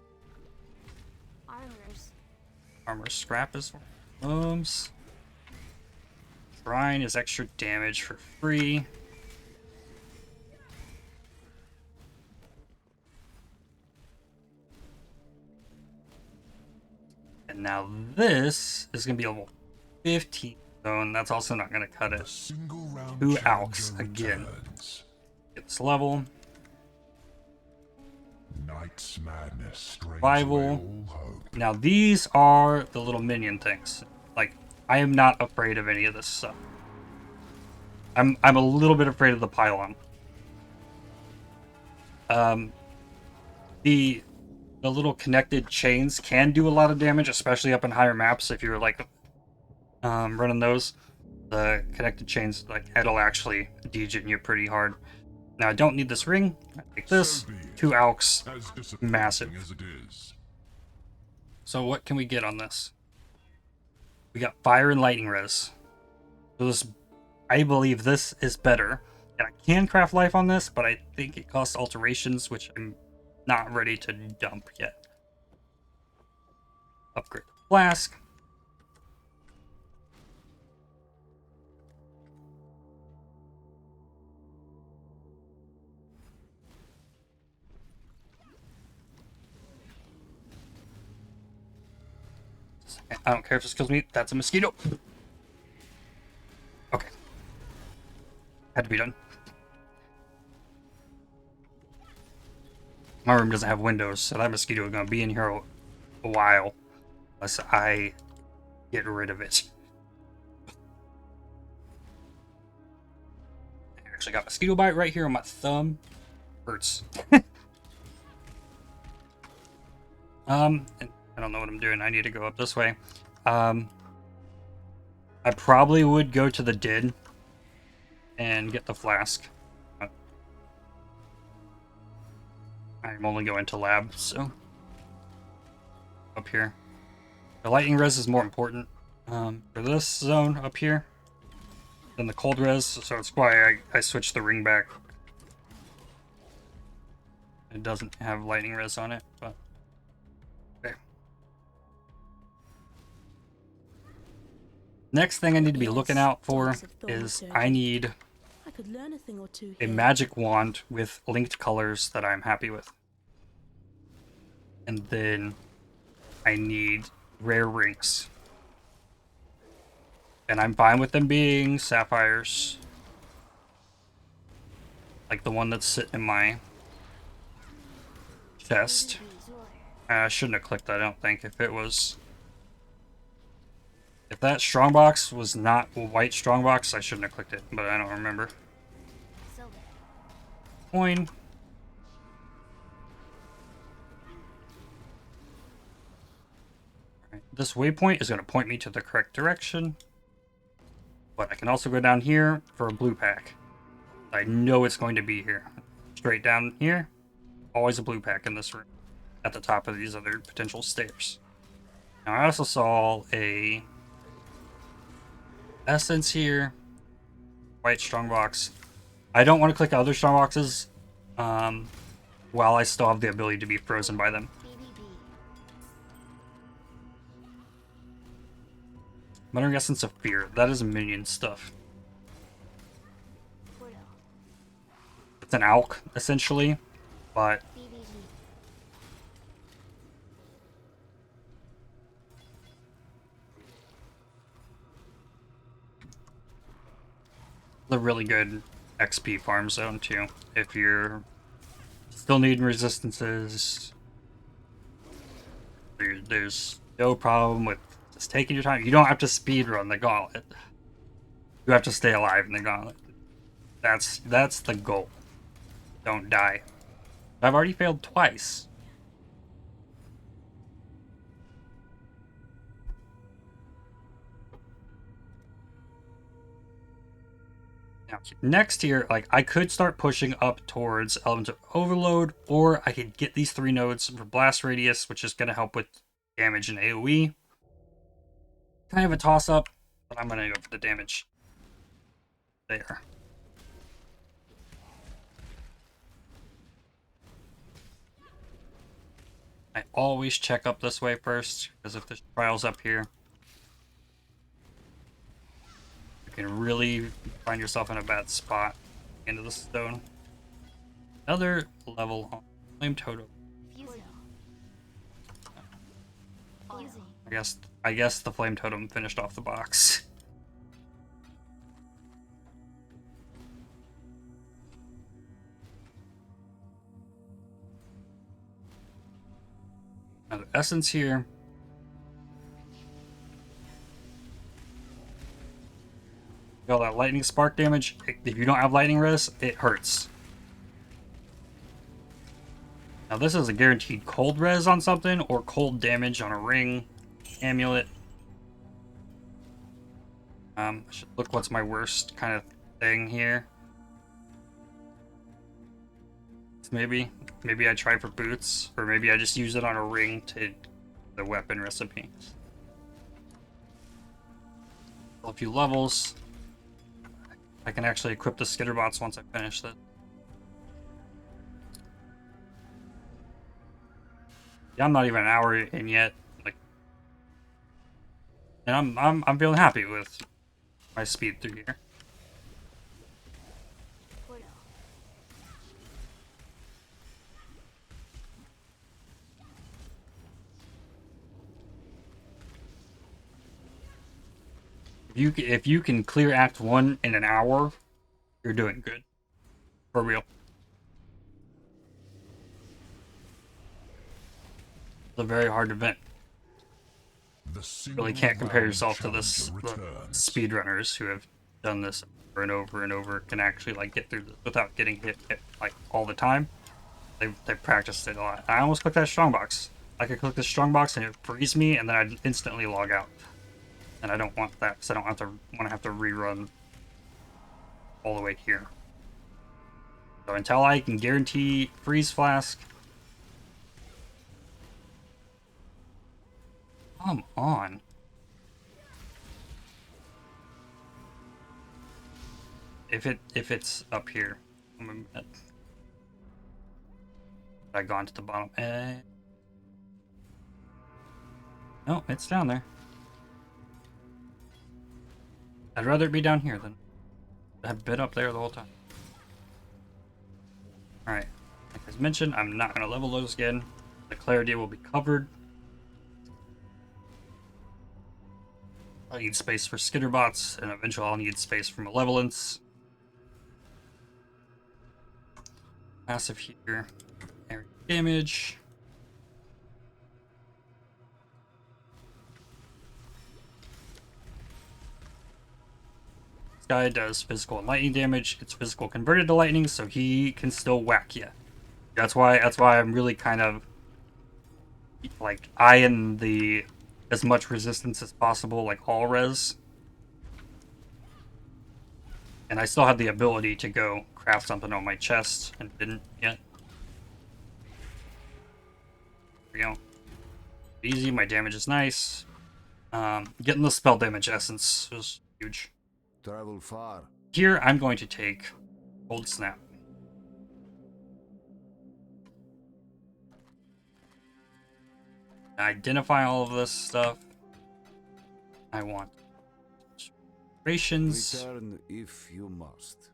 Armors. Armor scrap is Shrine is extra damage for free. And now this is gonna be level 15 zone. That's also not gonna cut it. 2 alks again. Get this level. night's madness strains Survival. away all hope. Now these are the little minion things. Like, I am not afraid of any of this stuff. I'm a little bit afraid of the pylon. The little connected chains can do a lot of damage, especially up in higher maps if you're like running those. The connected chains, like, it'll actually degen you pretty hard. Now I don't need this ring. I take this. So be it. 2 alks. As disappointing Massive. as it is. So what can we get on this? We got fire and lightning res. So this, I believe this is better. And I can craft life on this, but I think it costs alterations, which I'm not ready to dump yet. Upgrade the flask. I don't care if this kills me. That's a mosquito. Okay. Had to be done. My room doesn't have windows, so that mosquito is going to be in here a while. Unless I get rid of it. I actually got mosquito bite right here on my thumb. Hurts. And I don't know what I'm doing. I need to go up this way. I probably would go to the den and get the flask. I'm only going to lab, so up here. The lightning res is more important for this zone up here than the cold res, so it's why I switched the ring back. It doesn't have lightning res on it, but okay. Next thing I need to be looking out for is I need I could learn a thing or two a here. magic wand with linked colors that I'm happy with. And then I need rare rings. And I'm fine with them being sapphires. Like the one that's sitting in my chest. I shouldn't have clicked that, I don't think. If that strongbox was not a white strongbox, I shouldn't have clicked it, but I don't remember. Coin. Alright, this waypoint is going to point me to the correct direction. But I can also go down here for a blue pack. I know it's going to be here. Straight down here. Always a blue pack in this room. At the top of these other potential stairs. Now I also saw a essence here. White strongbox. I don't want to click other strongboxes while I still have the ability to be frozen by them. Muttering Essence of Fear. That is minion stuff. It's an alk, essentially, but a really good XP farm zone too. If you're still needing resistances, there's no problem with just taking your time. You don't have to speed run the gauntlet. You have to stay alive in the gauntlet. That's the goal. Don't die. I've already failed twice. Now, next here, like, I could start pushing up towards Elements of Overload, or I could get these 3 nodes for Blast Radius, which is going to help with damage and AoE. Kind of a toss-up, but I'm going to go for the damage. There. I always check up this way first, because if there's trials up here, you can really find yourself in a bad spot into the stone. Another level on Flame Totem. I guess the Flame Totem finished off the box. Another essence here. All that lightning spark damage. If you don't have lightning res, it hurts. Now this is a guaranteed cold res on something or cold damage on a ring, amulet. I should look what's my worst kind of thing here. Maybe I try for boots, or maybe I just use it on a ring to the weapon recipe. A few levels. I can actually equip the skitterbots once I finish this. Yeah, I'm not even an hour in yet. Like, and I'm feeling happy with my speed through here. If you can clear Act 1 in an hour, you're doing good. For real. It's a very hard event. Really can't compare yourself to the speedrunners who have done this over and over and over, can actually like get through this without getting hit like all the time. They've practiced it a lot. I almost clicked that strongbox. I could click the strongbox and it frees me, and then I'd instantly log out. And I don't want that, because I don't want to have to rerun all the way here. So until I can guarantee freeze flask. Come on. If it's up here. I've gone to the bottom. No, it's down there. I'd rather it be down here than have been up there the whole time. Alright, like as mentioned, I'm not going to level those again. The clarity will be covered. I'll need space for skitterbots, and eventually I'll need space for malevolence. Massive here. Area damage. Guy does physical and lightning damage. It's physical converted to lightning, so he can still whack you. That's why I'm really kind of like eyeing the as much resistance as possible, like all res. And I still have the ability to go craft something on my chest and didn't yet. There we go. Easy, my damage is nice. Getting the spell damage essence was huge. Travel far. Here, I'm going to take Cold Snap. Identify all of this stuff. I want rations. Return if you must.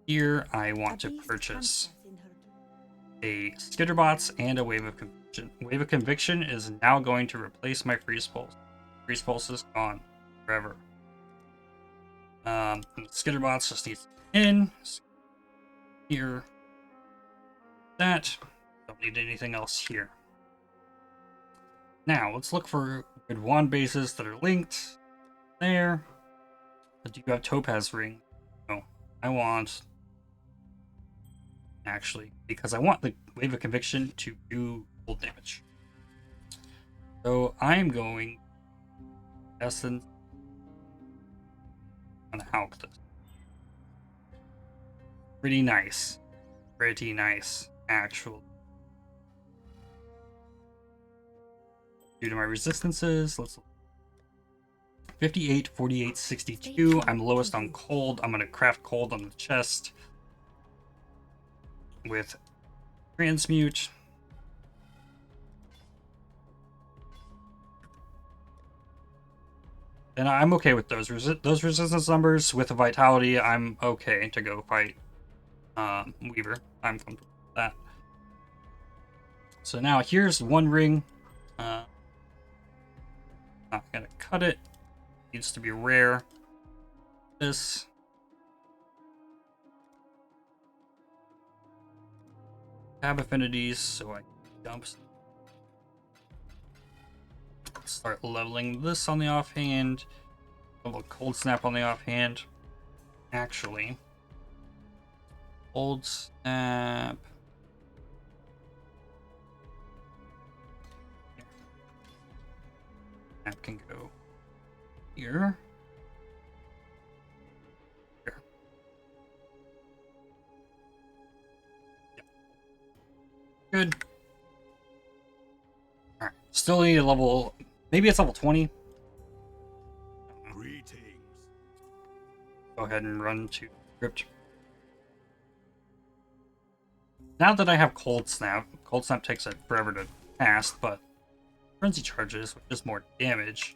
Here, I want to purchase a Skitterbots and a Wave of Conviction. Wave of Conviction is now going to replace my Freeze Pulse. Freeze Pulse is gone forever. Skitterbots just needs in here. That don't need anything else here. Now let's look for good wand bases that are linked there. But do you have Topaz Ring? No, I want actually because I want the Wave of Conviction to do full damage. So I'm going Essence on the Occultist. Pretty nice. Pretty nice, actually. Due to my resistances, let's look. 58, 48, 62. I'm lowest on cold. I'm going to craft cold on the chest with transmute. And I'm okay with those resistance numbers with a vitality. I'm okay to go fight Weaver. I'm comfortable with that. So now here's one ring. Not gonna cut it. Needs to be rare. This. Tab affinities, so I dump. start leveling this on the offhand. Level Cold Snap on the offhand. Actually, Cold Snap. Snap can go here. Here. Yep. Good. Alright. Still need a level. Maybe it's level 20. Greetings. Go ahead and run to Crypt. Now that I have Cold Snap takes it forever to cast, but Frenzy charges, which does more damage.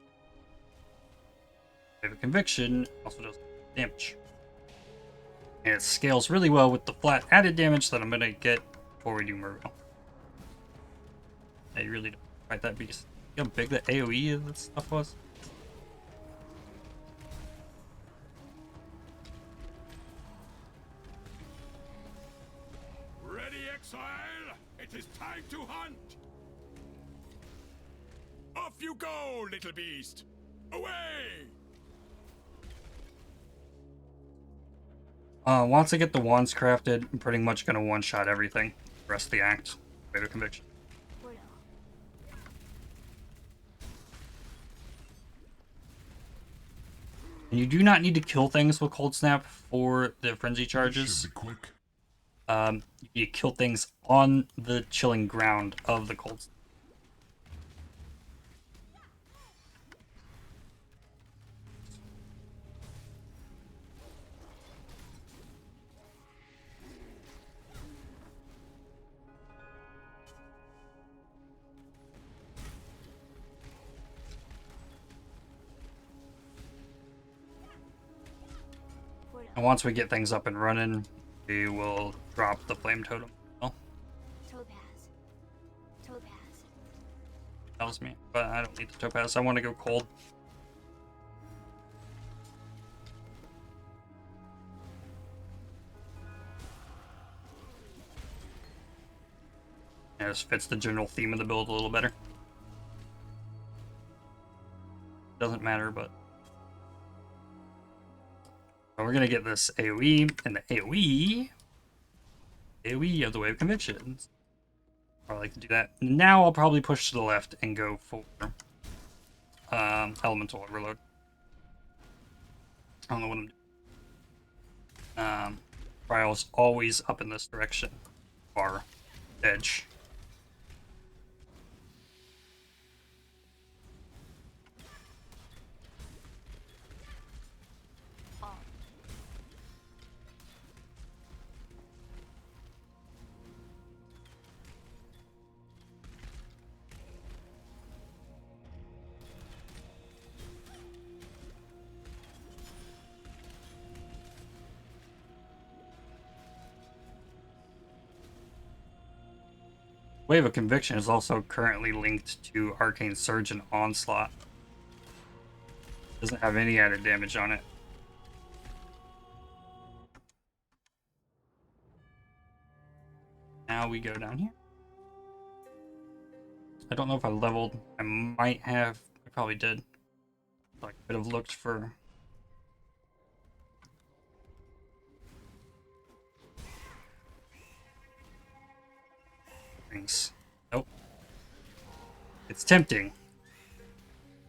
Wave of Conviction also does damage. And it scales really well with the flat added damage that I'm going to get before we do Merville. I really don't fight that beast. See how big the AoE of that stuff was? Ready, Exile? It is time to hunt! Off you go, little beast! Away! Once I get the wands crafted, I'm pretty much going to one-shot everything. The rest of the act. Wave of Conviction. And you do not need to kill things with Cold Snap for the frenzy charges. Should be quick. You kill things on the chilling ground of the Cold Snap. And once we get things up and running, we will drop the flame totem. Well, Topaz. tells me, but I don't need the topaz. I want to go cold. Yeah, this fits the general theme of the build a little better. Doesn't matter, but so we're gonna get this AoE, and the AoE of the Wave of Convictions. I like to do that. Now I'll probably push to the left and go for Elemental Overload. I don't know what I'm doing. Trial's always up in this direction. Far edge. Wave of Conviction is also currently linked to Arcane Surge and Onslaught. Doesn't have any added damage on it. Now we go down here. I don't know if I leveled. I might have. I probably did. I could have looked for. Nope. It's tempting.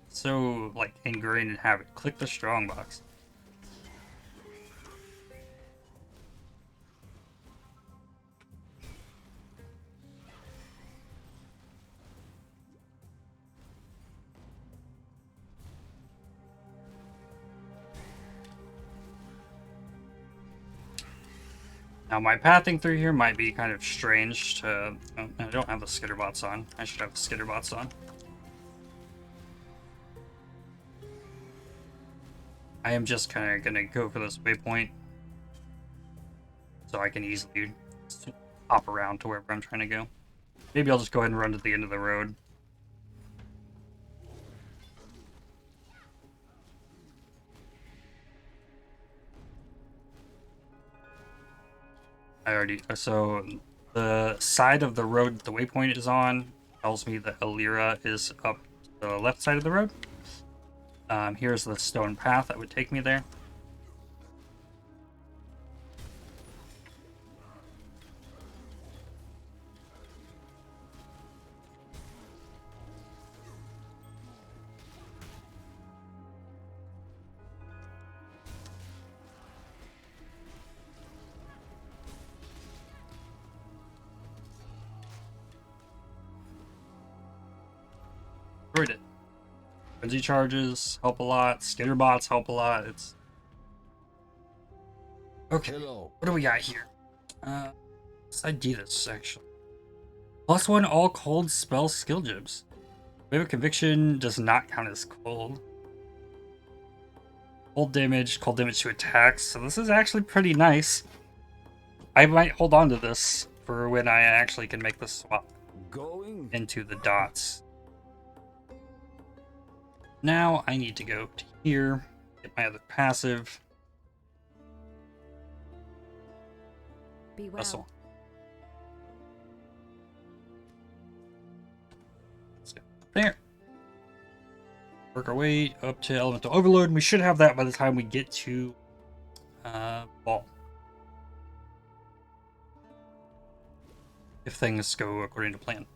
So, like, ingrained in habit. Click the strong box. Now my pathing through here might be kind of strange to... Oh, I don't have the skitterbots on. I should have the skitterbots on. I am just kind of gonna go for this waypoint so I can easily hop around to wherever I'm trying to go. Maybe I'll just go ahead and run to the end of the road. So the side of the road the waypoint is on tells me that Alira is up to the left side of the road. Here's the stone path that would take me there. Destroyed it. Frenzy charges help a lot. Skitter bots help a lot. It's okay. Hello. What do we got here? Let's ID this actually. +1 all cold spell skill gems. Wave of Conviction does not count as cold. Cold damage to attacks. So this is actually pretty nice. I might hold on to this for when I actually can make the swap Going? into the dots. Now I need to go to here, get my other passive. Be well. Hustle. Let's go there. Work our way up to Elemental Overload, and we should have that by the time we get to Ball. If things go according to plan.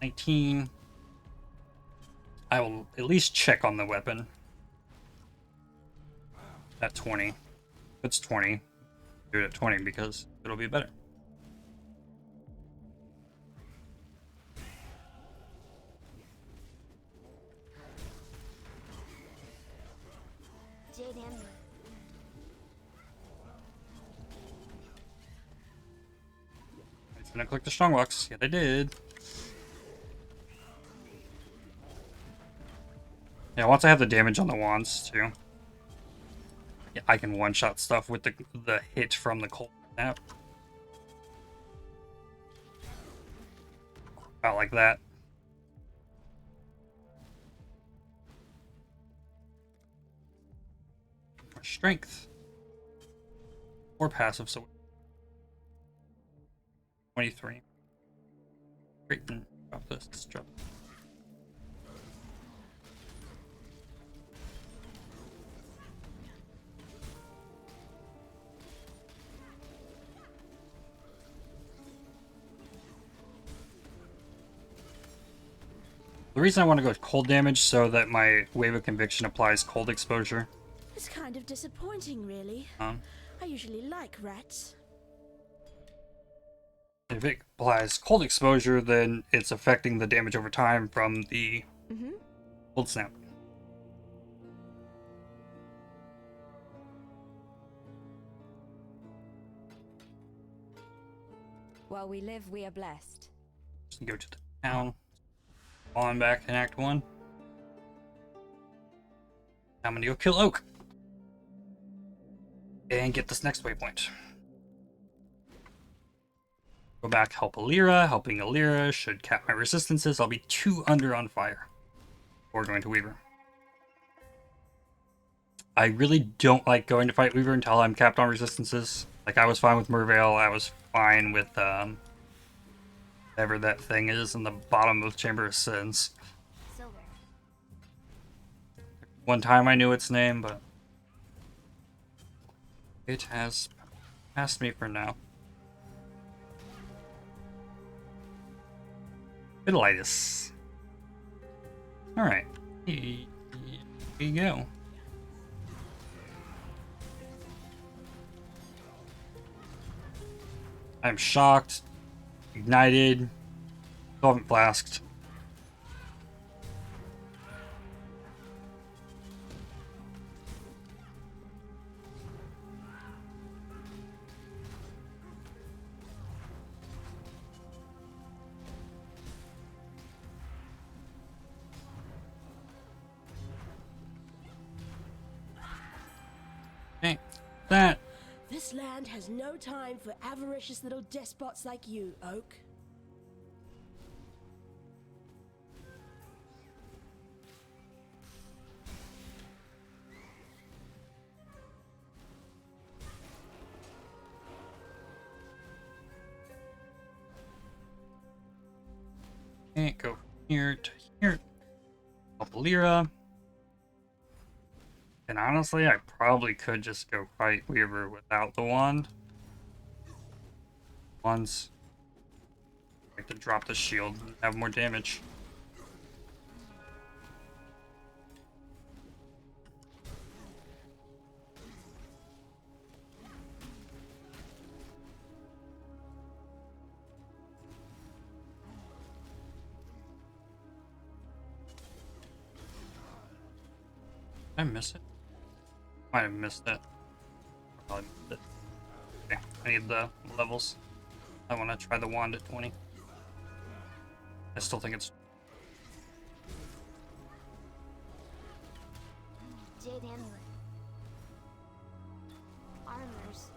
$19. I will at least check on the weapon. At 20. It's 20. Do it at 20 because it'll be better. I'm gonna click the strongbox. Yeah, I did. Yeah, once I have the damage on the wands too, yeah, I can one-shot stuff with the hit from the cold snap. About like that. More strength. Or passive, so 23. Great, and drop this. Let's drop. The reason I want to go with cold damage so that my Wave of Conviction applies cold exposure. It's kind of disappointing, really. I usually like rats. If it applies cold exposure, then it's affecting the damage over time from the cold snap. While we live, we are blessed. Just go to the town. On back in Act 1. I'm gonna go kill Oak. And get this next waypoint. Go back, help Alira. Helping Alira should cap my resistances. I'll be 2 under on fire before going to Weaver. I really don't like going to fight Weaver until I'm capped on resistances. Like, I was fine with Mervale. I was fine with, whatever that thing is in the bottom of Chamber of Sins. Silver. One time I knew its name, but it has passed me for now. Vitalitis. Alright. Here you go. I'm shocked. Ignited. Solvent flasked. Okay. That. This land has no time for avaricious little despots like you, Oak. Okay, go from here to here. Lira. And honestly, I probably could just go fight Weaver without the wand. Wands. Like to drop the shield and have more damage. Did I miss it? Might have missed it. Probably missed it. Okay, I need the levels. I want to try the wand at 20. I still think it's... Jade amulet. Armors.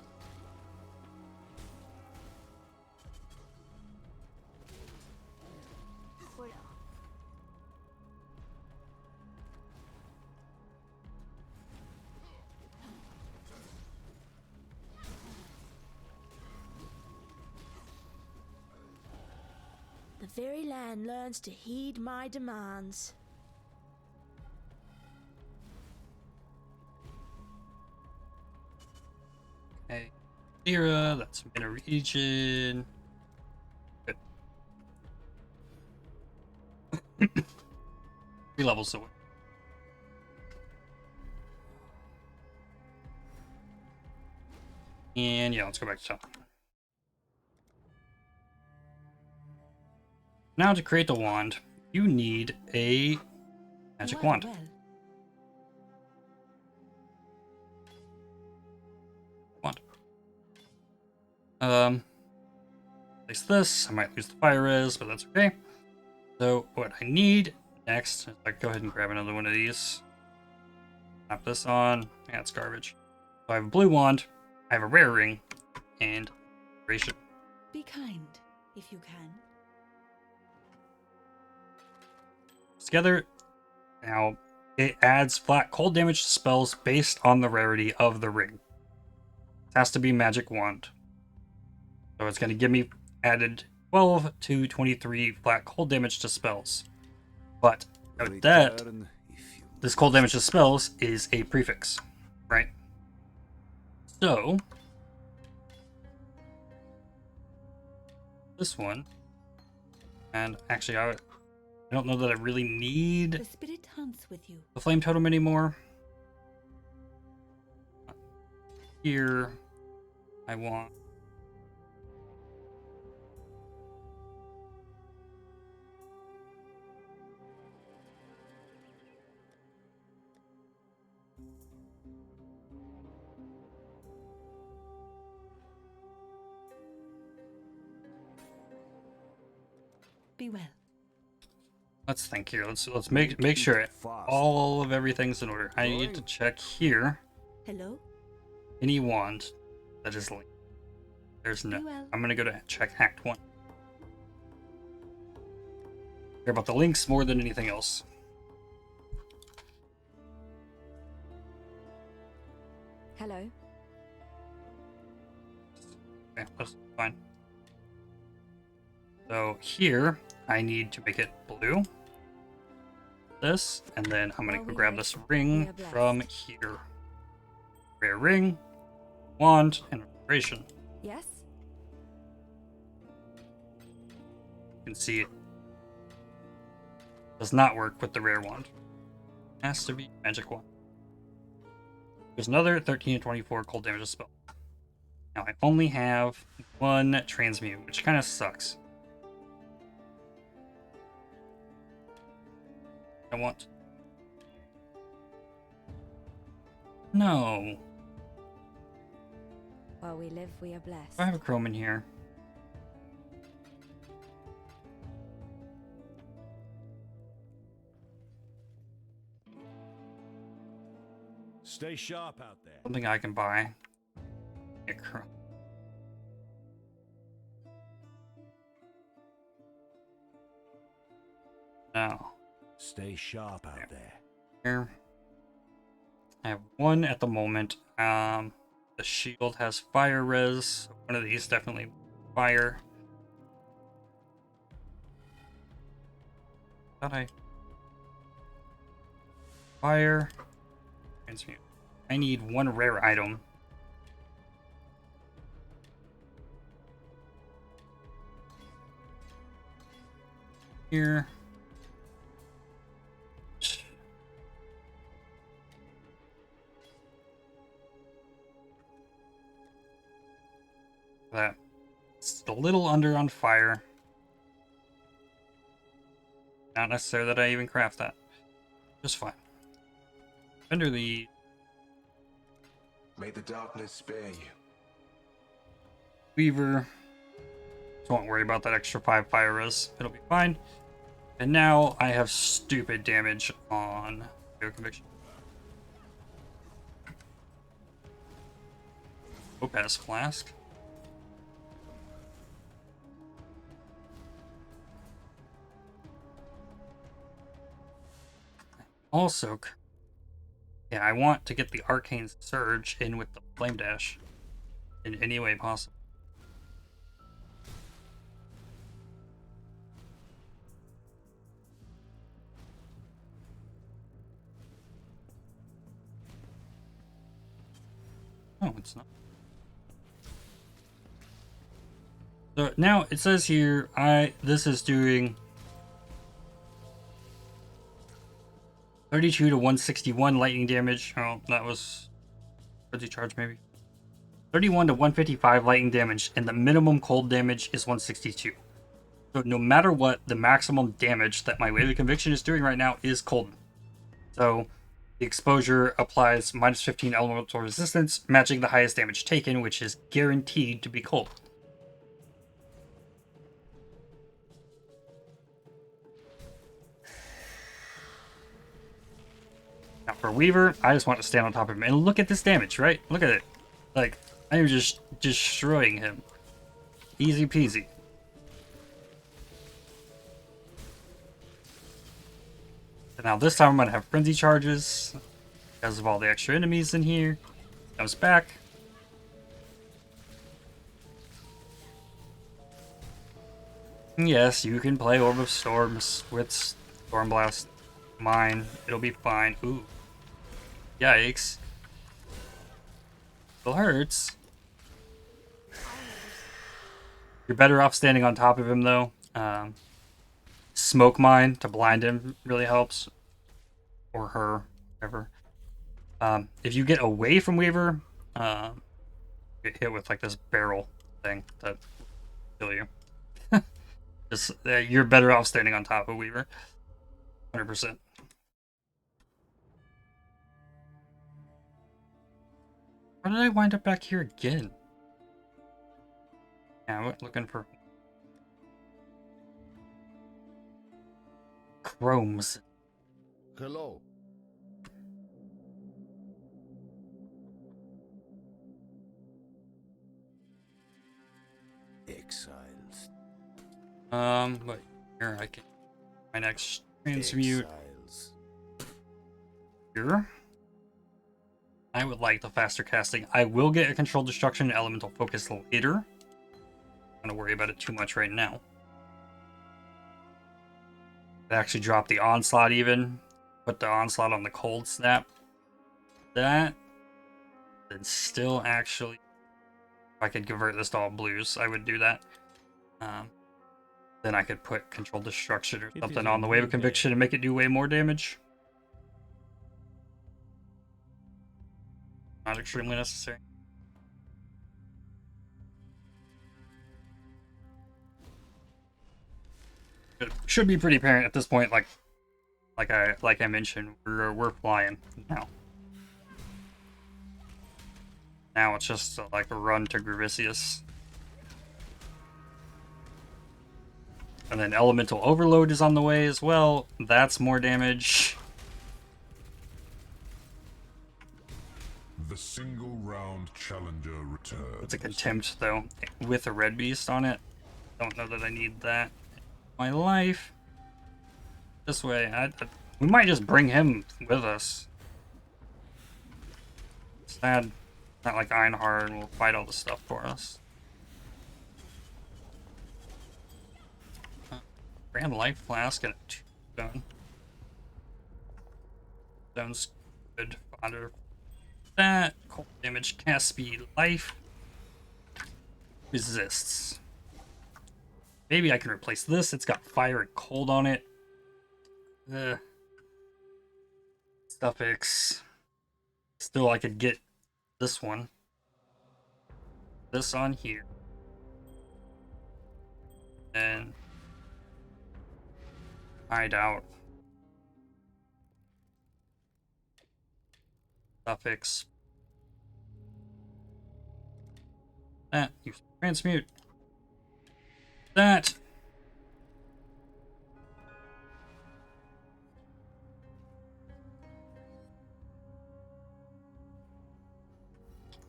Portal. The very land learns to heed my demands. Okay. Lira, that's Mina region. Good. 3 levels away. And yeah, let's go back to top. Now to create the wand, you need a magic wand. Place this. I might lose the fire res, but that's okay. So what I need next is go ahead and grab another one of these. Snap this on. Yeah, it's garbage. So I have a blue wand, I have a rare ring, and duration. Be kind, if you can. Together, now it adds flat cold damage to spells based on the rarity of the ring. It has to be magic wand. So it's going to give me added 12 to 23 flat cold damage to spells. But note that this cold damage to spells is a prefix, right? So this one, and actually I don't know that I really need The spirit hunts with you. the flame totem anymore. Here, I want Be well. let's think here. Let's make sure all of everything's in order. I need to check here. Hello? Any wand that is linked. There's no. Well. I'm gonna go to check Act 1. Care about the links more than anything else. Hello. Okay, that's fine. So here, I need to make it blue. This, and then I'm gonna go grab this ring from here. Rare ring, wand, and restoration. Yes? You can see it does not work with the rare wand. Has to be magic wand. There's another 13 to 24 cold damage to spell. Now I only have one transmute, which kind of sucks. I want... No. While we live, we are blessed. I have a chrome in here. Stay sharp out there. Something I can buy. A chrome. No. Stay sharp out there. Here. I have one at the moment. The shield has fire res. One of these definitely fire. Thought I fire transmute. I need one rare item. Here. That. It's a little under on fire. Not necessary that I even craft that. Just fine. Under the May the darkness spare you. Weaver. Don't worry about that extra 5 fire res. It'll be fine. And now I have stupid damage on Air Conviction. Opus Flask. Also, yeah, I want to get the Arcane Surge in with the Flame Dash in any way possible. Oh, it's not. So now it says here, this is doing 32 to 161 lightning damage. Oh, that was frenzy charge maybe. 31 to 155 lightning damage, and the minimum cold damage is 162. So no matter what, the maximum damage that my Wave of Conviction is doing right now is cold. So the exposure applies minus 15 elemental resistance, matching the highest damage taken, which is guaranteed to be cold. Now for Weaver, I just want to stand on top of him. And look at this damage, right? Look at it. Like, I am just destroying him. Easy peasy. And now this time I'm going to have frenzy charges because of all the extra enemies in here. Comes back. And yes, you can play Orb of Storms with Stormblast. Mine. It'll be fine. Ooh. Yikes. Still hurts. You're better off standing on top of him, though. Smoke Mine to blind him really helps. Or her. Whatever. If you get away from Weaver, get hit with like this barrel thing that will kill you. Just, you're better off standing on top of Weaver. 100%. Why did I wind up back here again? Yeah, I'm looking for chromes. Hello. Exiles. But here I can my next transmute Exiles. here. I would like the faster casting. I will get a controlled destruction and elemental focus later. I'm not gonna worry about it too much right now. I actually dropped the onslaught even. Put the onslaught on the cold snap. That then still actually, if I could convert this to all blues, I would do that. Then I could put controlled destruction or something on the Wave of Conviction and make it do way more damage. Not extremely necessary. It should be pretty apparent at this point. Like I mentioned, we're flying now. Now it's just like a run to Gravicius. And then Elemental Overload is on the way as well. That's more damage. The single round challenger returns. It's a Contempt though, with a red beast on it. Don't know that I need that in my life. This way, we might just bring him with us. Sad. Not like Einhard will fight all the stuff for us. Grand Life Flask and a Stone. Stone's good fodder. That cold damage, cast speed, life, resists. Maybe I can replace this. It's got fire and cold on it. Suffix. Still, I could get this one. This on here. And hide out. Suffix. That. Use transmute. That.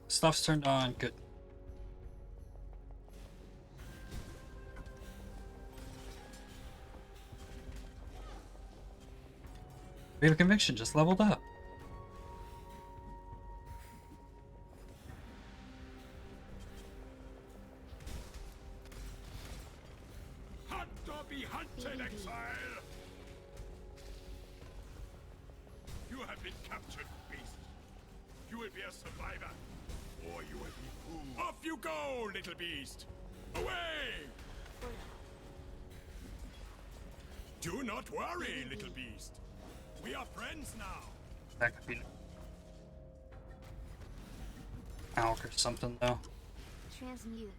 Stuff's turned on. Good. We have a conviction just leveled up. Hunt or be hunted, Exile! You have been captured, beast. You will be a survivor, or you will be food. Off you go, little beast! Away! Do not worry, little beast. We are friends now. That could be Alk or something though. Transmute.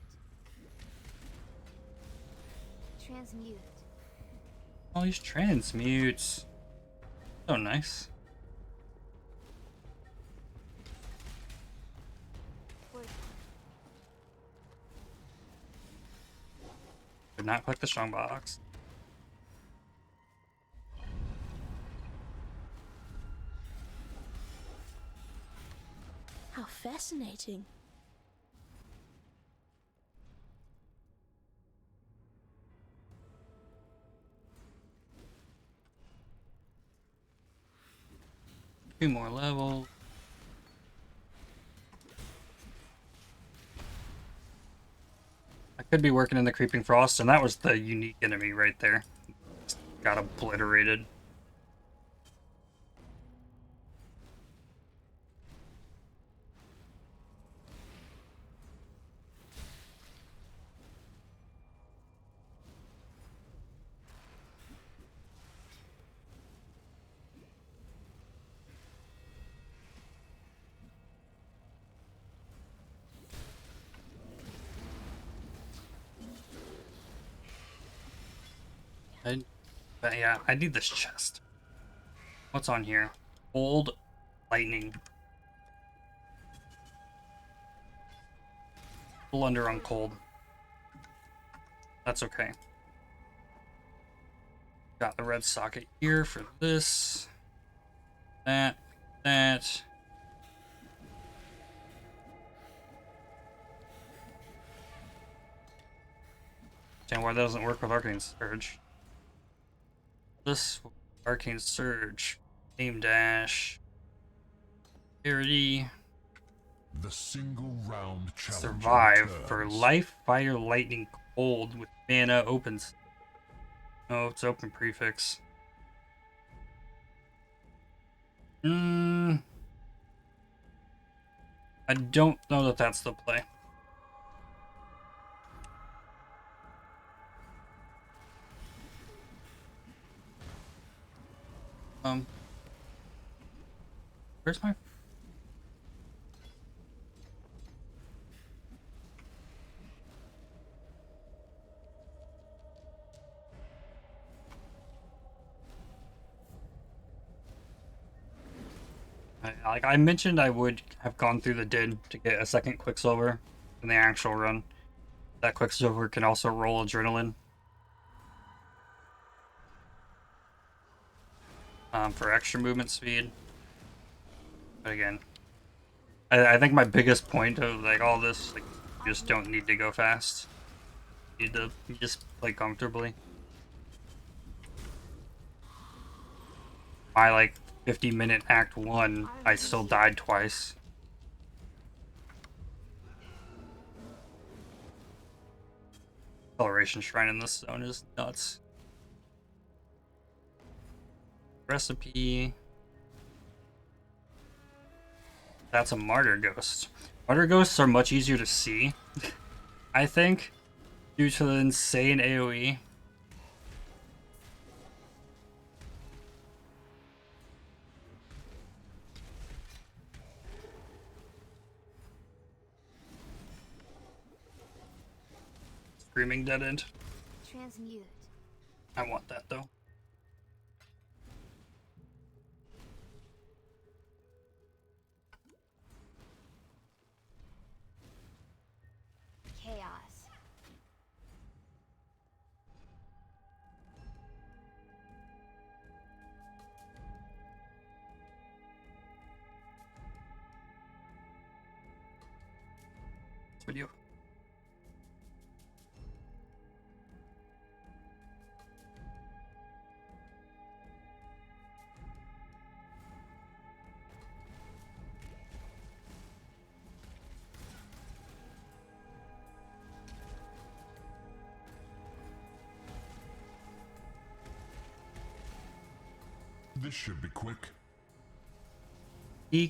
Transmute. All these transmutes. So nice. Did not click the strongbox. How fascinating. Two more levels. I could be working in the Creeping Frost, and that was the unique enemy right there. Just got obliterated. But yeah, I need this chest. What's on here? Old lightning. Blunder on cold. That's okay. Got the red socket here for this. That. Damn, why that doesn't work with Arcane Surge. This Arcane Surge, aim dash, parity, the single round challenge survive for life, fire, lightning, cold with mana opens. Oh, it's open prefix. I don't know that that's the play. Where's my... Like I mentioned, I would have gone through the Din to get a second Quicksilver in the actual run. That Quicksilver can also roll Adrenaline. For extra movement speed. But again, I think my biggest point of like all this, like, you just don't need to go fast. You just play comfortably. My like 50-minute Act 1, I still died twice. Acceleration Shrine in this zone is nuts. Recipe. That's a martyr ghost. Martyr ghosts are much easier to see, I think, due to the insane AoE. Screaming dead end. Transmute. I want that though. Chaos. Video. This should be quick.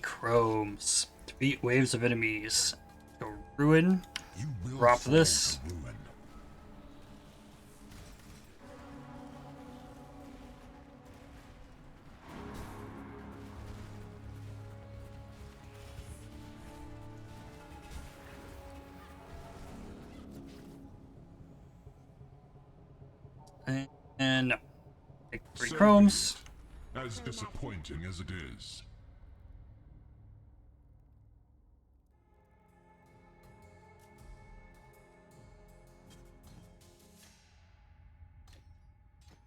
Chromes. Defeat waves of enemies. Go ruin. You will Drop fall this. to ruin. And no. Take 3 So chromes. be it. As disappointing as it is.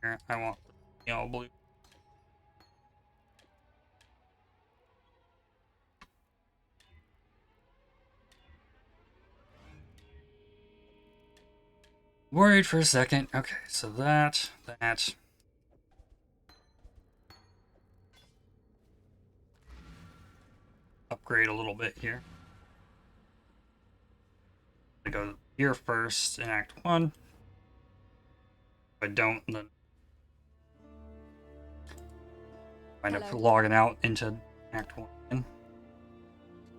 Here, I want yellow blue. Worried for a second. Okay, so that. Upgrade a little bit here. I go here first in Act 1. If I don't, then wind up Hello. logging out into Act 1 again.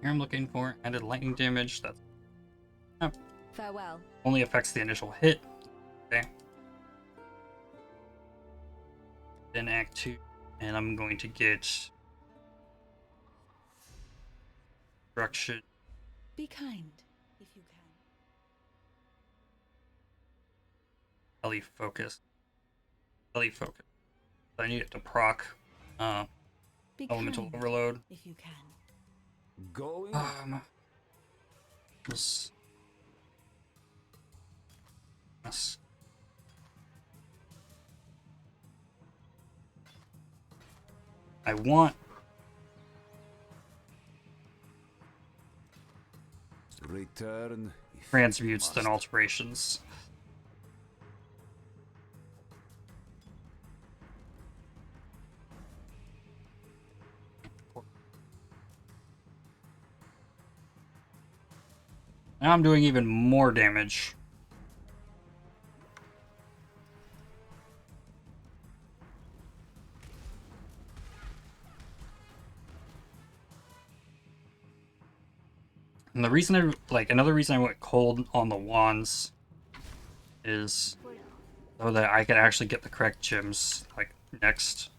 Here I'm looking for added lightning damage. That Farewell. only affects the initial hit. Okay. Then Act 2, and I'm going to get destruction. Be kind, if you can. Ellie focus. I need it to proc Be elemental kind, overload. if you can. Going? Yes. I want Return. if transmutes must. than alterations. Now I'm doing even more damage. And the reason another reason I went cold on the wands is so that I could actually get the correct gems, like next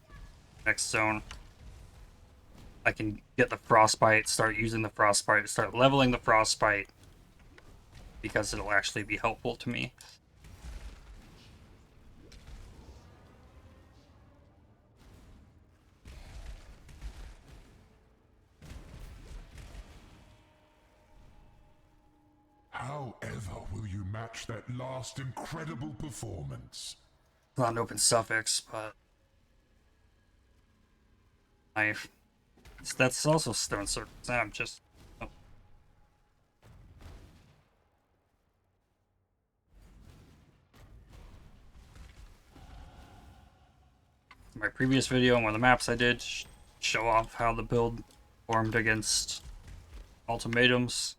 zone. I can get the frostbite, start using the frostbite, start leveling the frostbite, because it'll actually be helpful to me. However will you match that last incredible performance? It's not an open suffix, but that's also stone circles. I'm just my previous video on one of the maps I did show off how the build formed against ultimatums.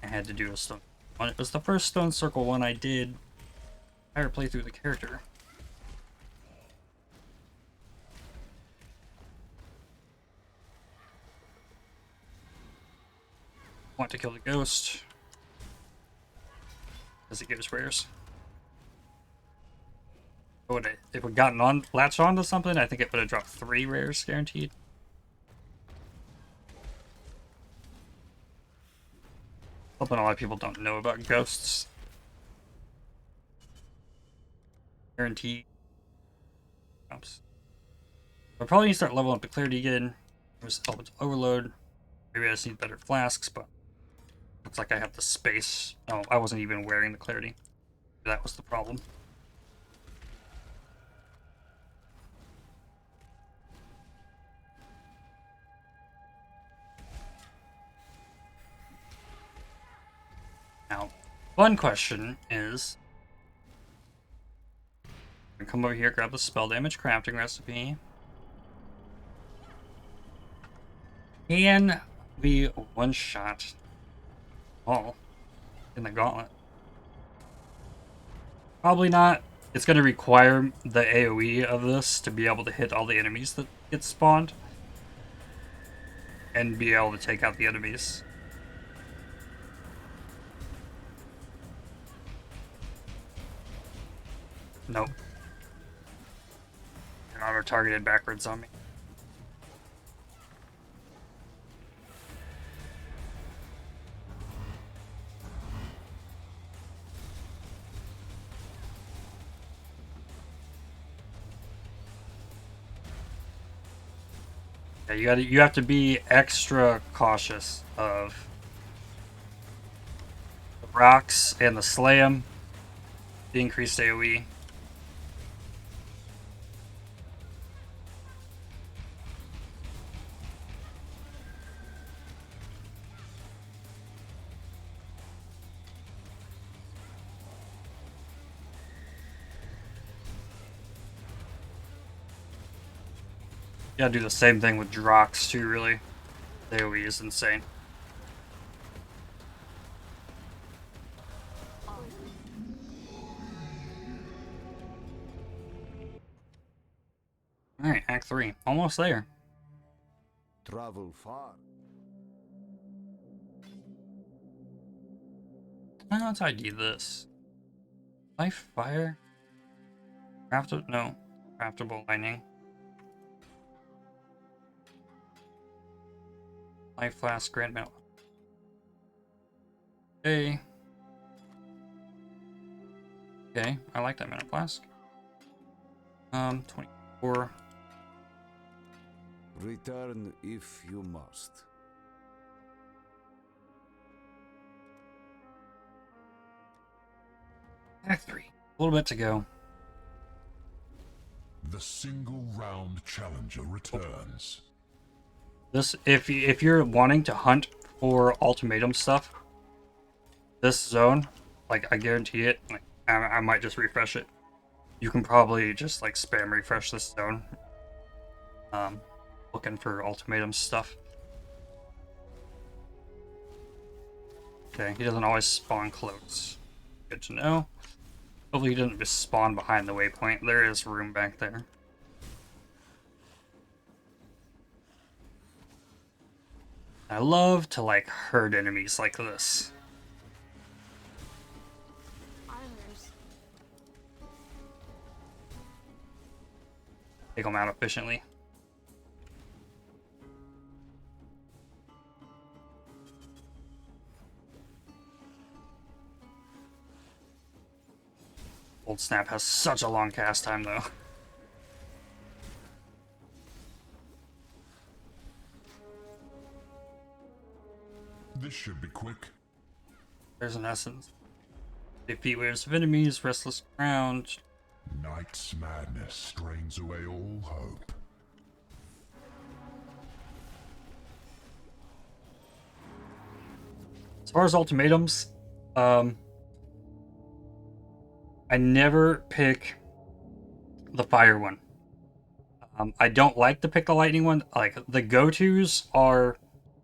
I had to do a stone one. It was the first stone circle one I did. I ever played through the character. Want to kill the ghost. Because it gives rares. If we gotten on latched onto something, I think it would have dropped 3 rares guaranteed. Something a lot of people don't know about ghosts. Guaranteed. Oops. I probably need to start leveling up the clarity again. Just help with overload. Maybe I just need better flasks, but looks like I have the space. Oh, I wasn't even wearing the clarity. That was the problem. Now, fun question is, come over here, grab the spell damage crafting recipe. Can we one-shot all in the Gauntlet? Probably not. It's going to require the AoE of this to be able to hit all the enemies that get spawned. And be able to take out the enemies. Nope. It auto-targeted backwards on me. Yeah, you have to be extra cautious of the rocks and the slam, the increased AoE. You gotta do the same thing with Drox too, really. The AoE is insane. Alright, Act 3. Almost there. Travel far. Let's ID this. Life, fire. Craftable? No. Craftable lightning. Life flask, grand metal. Okay. Okay, I like that metal flask. 24. Return if you must. Act 3. A little bit to go. The single round challenger returns. This, if you're wanting to hunt for ultimatum stuff, this zone, like I guarantee it, like I might just refresh it. You can probably just like spam refresh this zone. Looking for ultimatum stuff. Okay, he doesn't always spawn close. Good to know. Hopefully he doesn't just spawn behind the waypoint. There is room back there. I love to like herd enemies like this. Armors. Take them out efficiently. Old Snap has such a long cast time though. This should be quick. There's an essence. Defeat waves of enemies, restless ground. Night's madness strains away all hope. As far as ultimatums, I never pick the fire one. I don't like to pick the lightning one. Like the go-tos are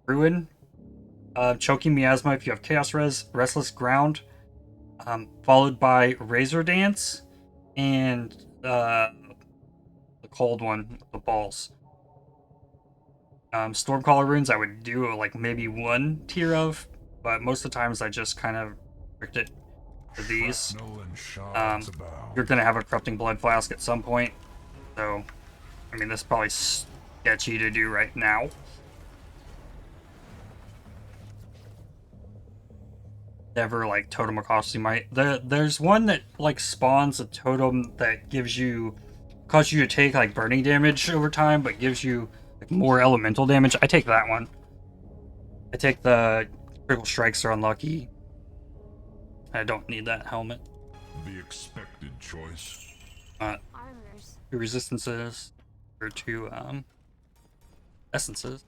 Ruin, Choking Miasma if you have Chaos Res, Restless Ground, followed by Razor Dance, and the cold one with the balls. Stormcaller runes I would do like maybe one tier of, but most of the times I just kind of restrict it to these. Shrapnel and shards abound. You're gonna have a corrupting blood flask at some point, so I mean this is probably sketchy to do right now. Never like totem a costly might. There's one that like spawns a totem that gives you causes you to take like burning damage over time, but gives you like more elemental damage. I take that one. I take the critical strikes are unlucky. I don't need that helmet. The expected choice. Armors. 2 resistances or 2 essences.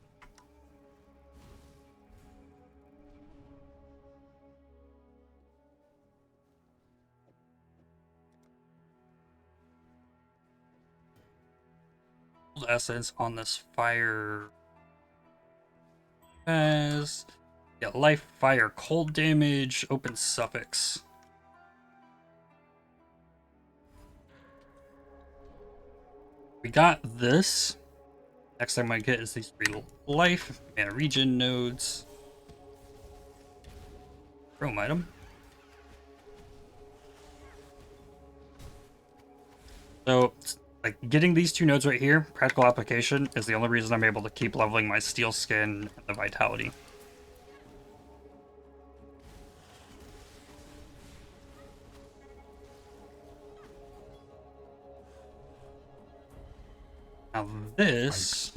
Essence on this fire as life, fire, cold damage, open suffix. We got this. Next thing I might get is these 3 life and regen nodes. Chrome item. So like getting these 2 nodes right here, practical application, is the only reason I'm able to keep leveling my steel skin and the vitality. Now this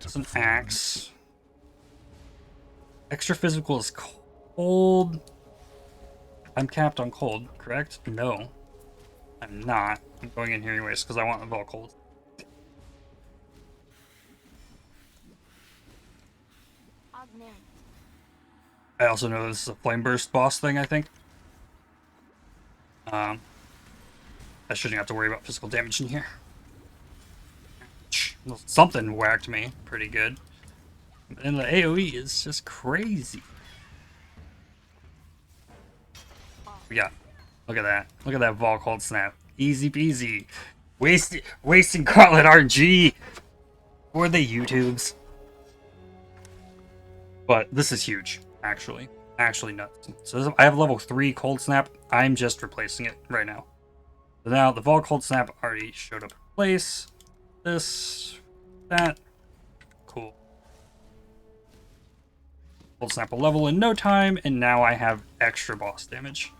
is an axe. Extra physical is cold. I'm capped on cold, correct? No. I'm not. I'm going in here anyways because I want the Vol Cold. Augment. I also know this is a Flame Burst boss thing, I think. I shouldn't have to worry about physical damage in here. Something whacked me pretty good. And the AoE is just crazy. Yeah. Look at that. Look at that Vol Cold Snap. Easy peasy. Wasting Gauntlet RNG for the YouTubes. But this is huge, actually. Actually nuts. So I have level 3 Cold Snap. I'm just replacing it right now. So now the Vol Cold Snap already showed up in place. This, that. Cool. Cold Snap will level in no time, and now I have extra boss damage.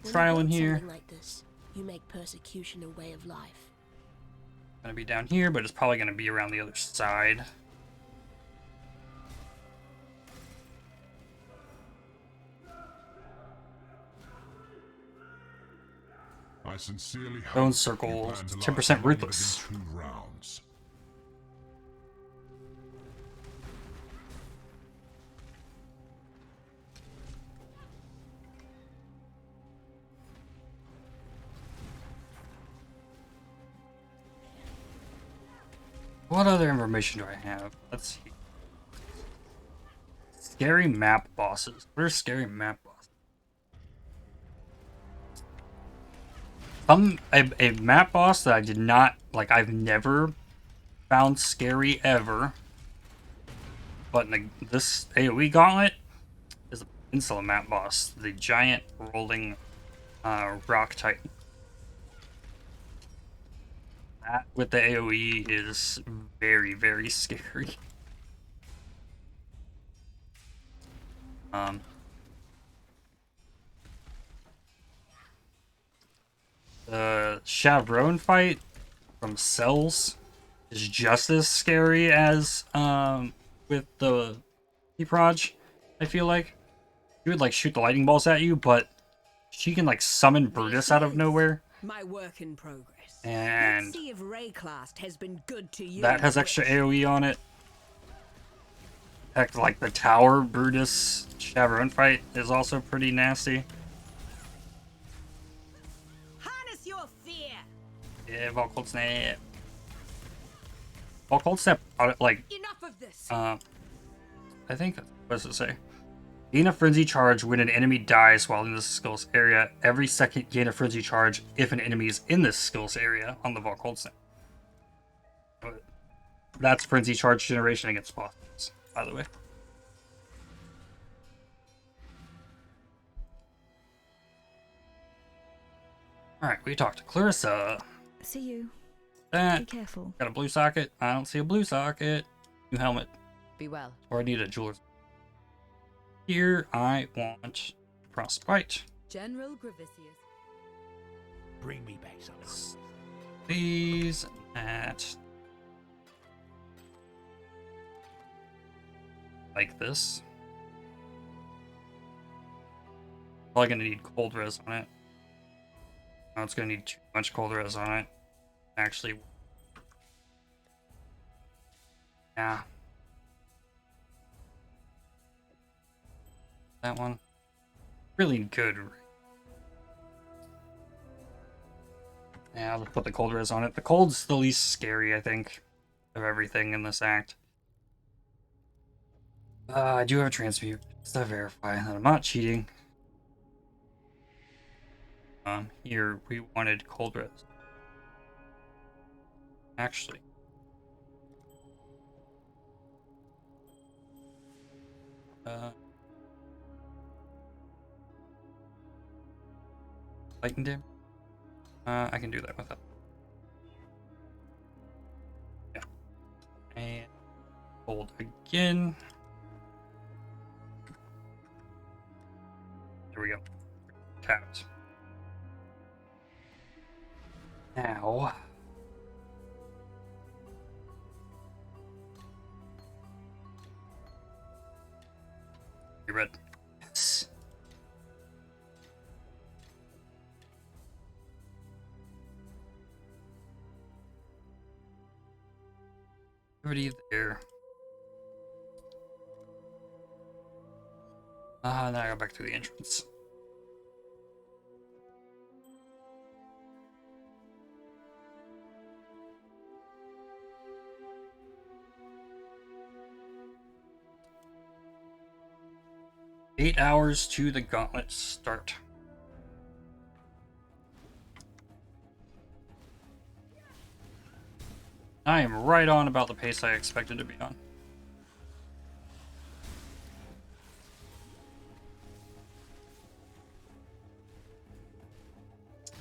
Trial in here. Like this, you make persecution a way of life. Gonna be down here, but it's probably gonna be around the other side. I sincerely hope Bone Circle, 10% Ruthless. 2 rounds. What other information do I have? Let's see. Scary map bosses. What are scary map bosses? A map boss that I did not like. I've never found scary ever. But in this AoE Gauntlet is an Insula map boss, the giant rolling rock titan. That with the AoE is very, very scary. The Chavron fight from Cells is just as scary as with the T-Proj, I feel like. She would like shoot the lightning bolts at you, but she can like summon Brutus out of nowhere. My work in progress. And Let's see if Rayclast has been good to you. that has extra AoE on it. Heck, like the Tower Brutus Chavron fight is also pretty nasty. Harness your fear. Yeah, Vol Cold Snap. Vol Cold Snap, like, Enough of this. I think, what does it say? Gain a frenzy charge when an enemy dies while in this skills area. Every second, gain a frenzy charge if an enemy is in this skills area on the Occultist. That's frenzy charge generation against bosses, by the way. Alright, we talked to Clarissa. See you. That. Be careful. Got a blue socket? I don't see a blue socket. New helmet. Be well. Or I need a jeweler's. Here, I want frostbite. General Gravicius. Bring me back some. These, that. Like this. Probably gonna need cold res on it. No, it's gonna need too much cold res on it. Actually. Yeah. That one. Really good. Yeah, let's put the cold res on it. The cold's the least scary, I think, of everything in this act. I do have a transmute, just to verify that I'm not cheating. Here, we wanted cold res. Actually. Lightning damage? I can do that with that. Yeah. And hold again. There we go. Tapped. Now. You read. Yes. Already there. Now I go back to the entrance. Eight hours to the Gauntlet start. I am right on about the pace I expected to be on.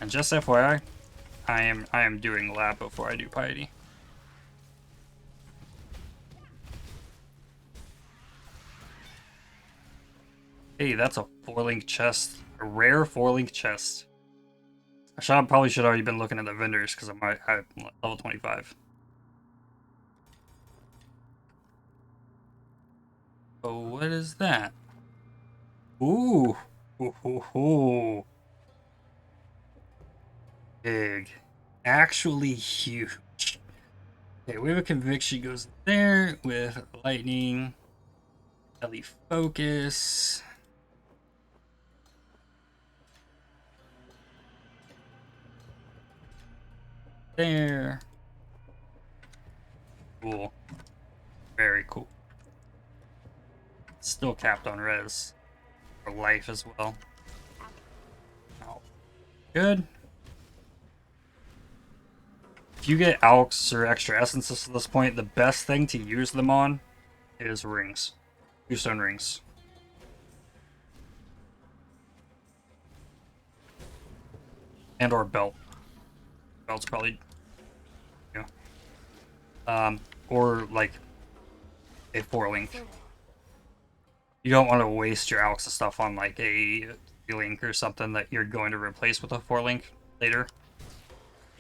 And just FYI, I am doing lab before I do piety. Hey, that's a 4-link chest. A rare 4-link chest. I probably should already been looking at the vendors because I'm at level 25. Oh, what is that? Ooh. Ooh, ooh, ooh. Big. Actually huge. Okay, Wave of Conviction goes there with Lightning. LE Focus. There. Cool. Very cool. Still capped on res. For life as well. Oh. Good. If you get Alks or extra essences at this point, the best thing to use them on is rings. 2-stone rings. And or belt. Belt's probably, you know. Or like a 4-link. You don't want to waste your Alks and stuff on like a 3-link or something that you're going to replace with a 4-link later.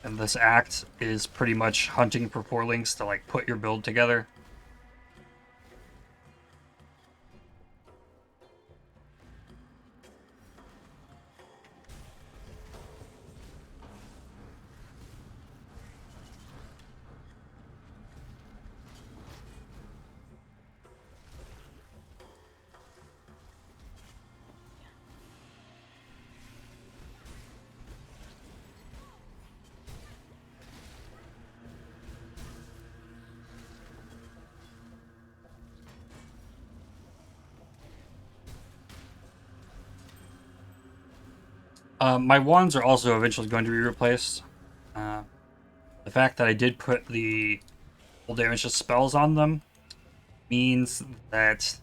And this act is pretty much hunting for 4-links to like put your build together. My wands are also eventually going to be replaced. The fact that I did put the full damage to spells on them means that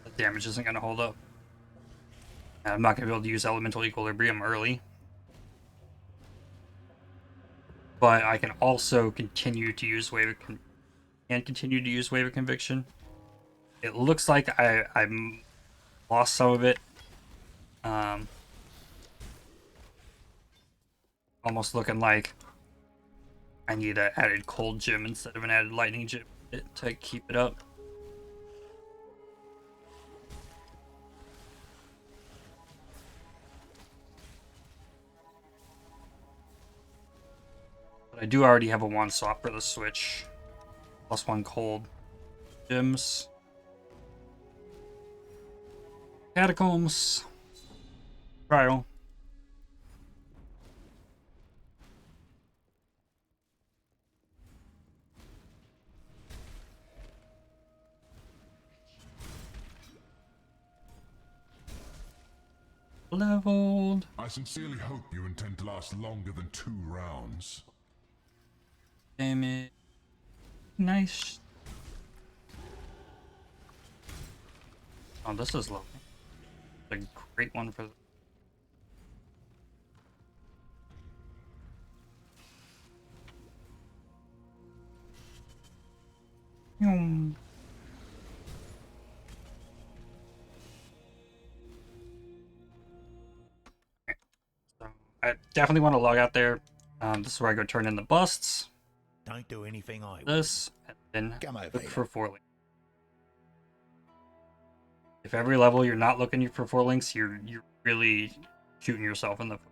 the damage isn't going to hold up. And I'm not going to be able to use Elemental Equilibrium early. But I can also continue to use Wave of Conviction. It looks like I lost some of it. Almost looking like I need an added cold gem instead of an added lightning gem to keep it up. But I do already have a wand swap for the switch. +1 cold gems. Catacombs. Trial. Leveled. I sincerely hope you intend to last longer than 2 rounds. Damn it. Nice. Oh, this is lovely. A great one for the... So I definitely want to log out there. This is where I go turn in the busts. Don't do anything I this, and then Come over look here. for 4 links. If every level you're not looking for 4 links, you're really shooting yourself in the foot.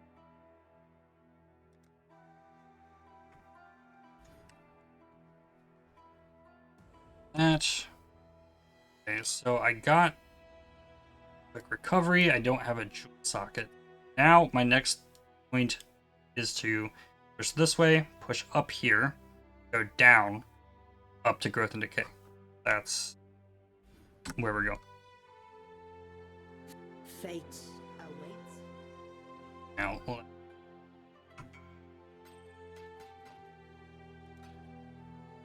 Match. Okay, so I got quick recovery. I don't have a jewel socket. Now my next point is to push this way, push up here, go down, up to growth and decay. That's where we're going. Fate awaits. Now,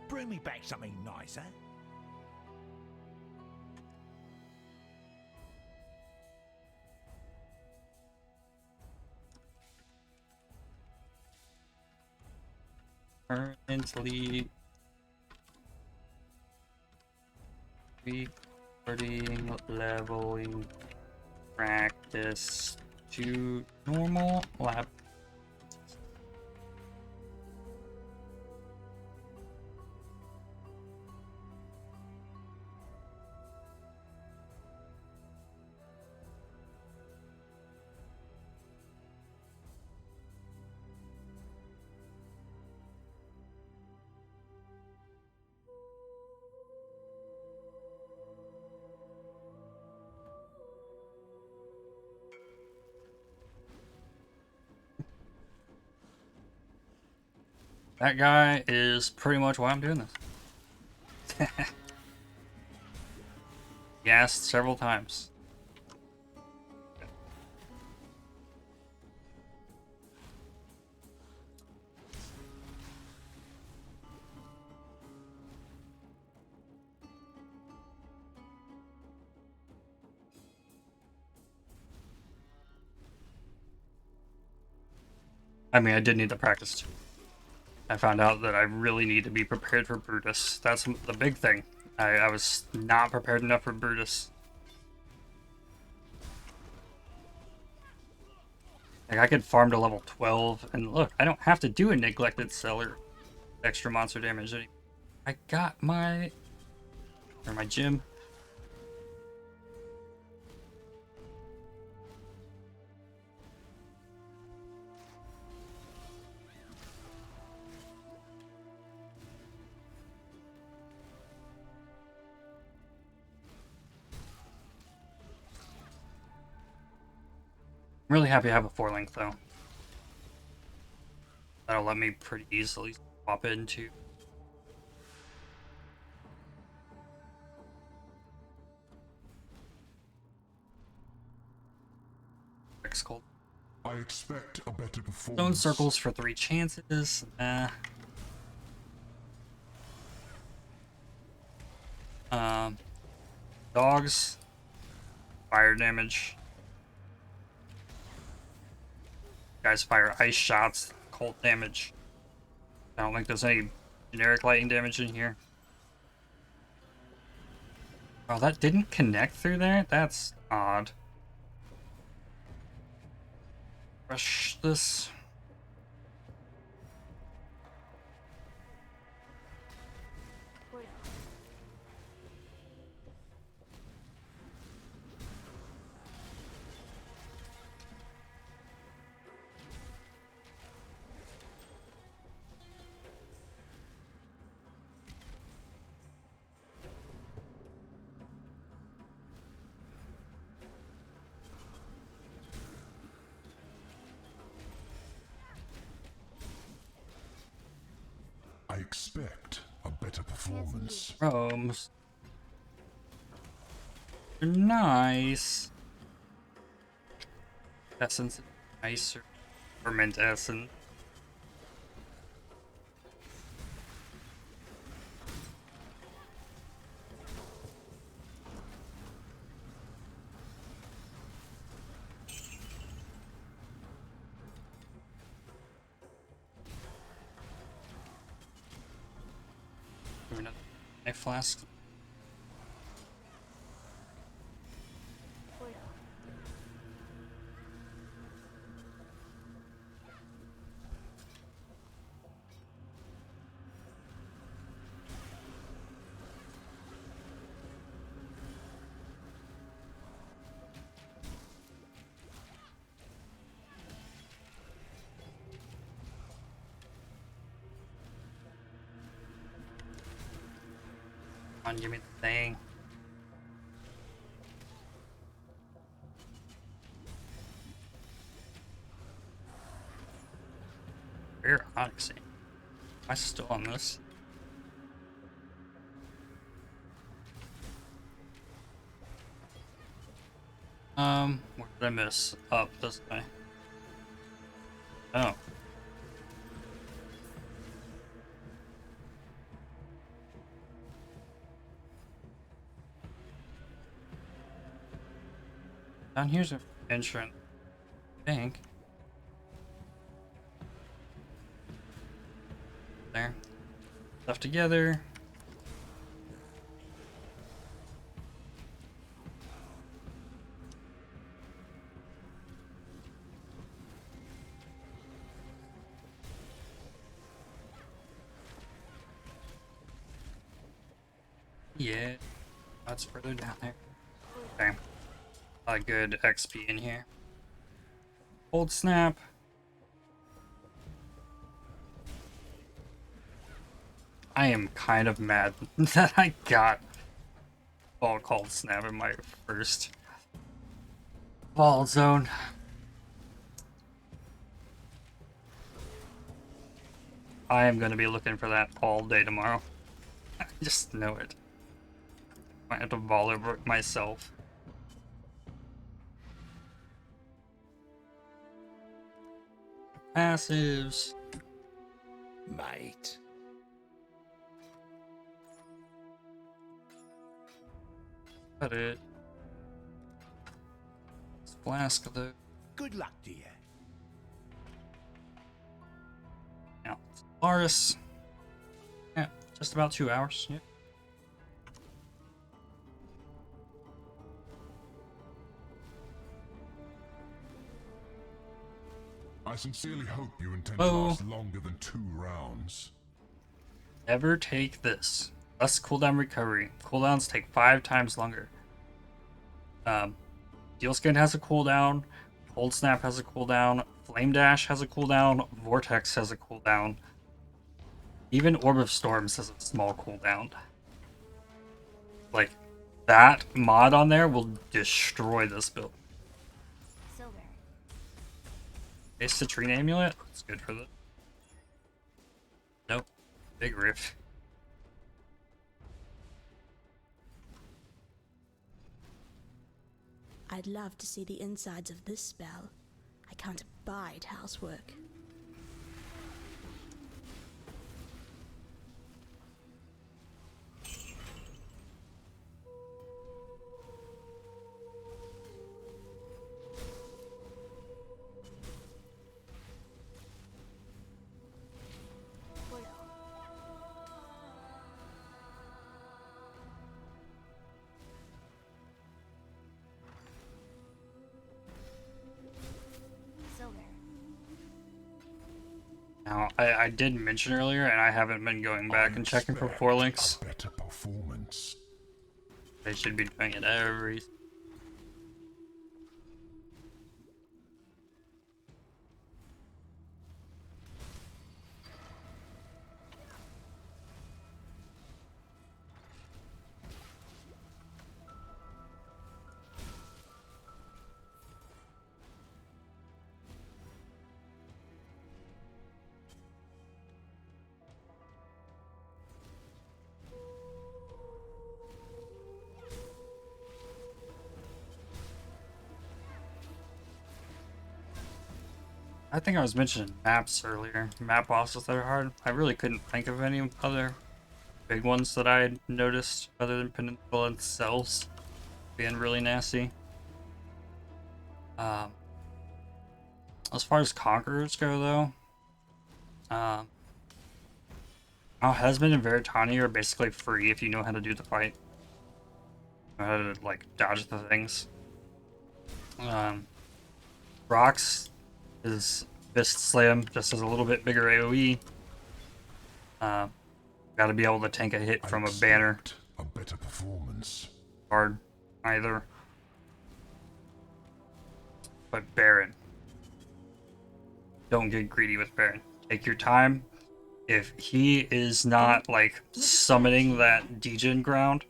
Bring me back something nice, eh? currently recording leveling practice to normal lab. That guy is pretty much why I'm doing this. He asked several times. I mean, I did need the practice too. I found out that I really need to be prepared for Brutus. That's the big thing. I was not prepared enough for Brutus. Like, I could farm to level 12, and look, I don't have to do a neglected cellar extra monster damage anymore. I got my gym. I'm really happy I have a 4-link though. That'll let me pretty easily swap into X cold. I expect a better performance. Stone circles for 3 chances. Dogs. Fire damage. Guys fire ice shots. Cold damage. I don't think there's any generic lightning damage in here. Oh, that didn't connect through there? That's odd. Rush this. I expect a better performance. Roams. Nice. Essence is nicer. Ferment essence. A flask. Come on, give me the thing. Rare Odyssey. Am I still on this? Where did I miss? Up this way. Oh. Down here's an entrance. I think. There. Stuff together. Yeah. That's further down there. Okay. A good XP in here. Cold snap. I am kind of mad that I got ball cold snap in my first ball zone. I am going to be looking for that all day tomorrow. I just know it. I have to ball over it myself. Passives. Mate. Got it. Let's flask the. Good luck to you. Now, Laris. Yeah, just about 2 hours. Yeah. I sincerely hope you intend to last longer than 2 rounds. Never take this. Less cooldown recovery. Cooldowns take 5 times longer. Steel Skin has a cooldown. Cold Snap has a cooldown. Flame Dash has a cooldown. Vortex has a cooldown. Even Orb of Storms has a small cooldown. Like, that mod on there will destroy this build. A Citrine Amulet? It's good for the. Nope. Big Rift. I'd love to see the insides of this spell. I can't abide housework. Now, I did mention earlier, and I haven't been going back and checking for 4 links. Better performance. They should be doing it every. I think I was mentioning maps earlier. Map bosses that are hard. I really couldn't think of any other big ones that I had noticed other than Peninsula and Cells being really nasty. As far as Conquerors go, though, Husband and Veritani are basically free if you know how to do the fight. Know how to, like, dodge the things. Rocks is Fist Slam, just as a little bit bigger AoE. Gotta be able to tank a hit from a banner. A better performance. Hard, either. But Baron. Don't get greedy with Baron. Take your time. If he is not, like, summoning that degen ground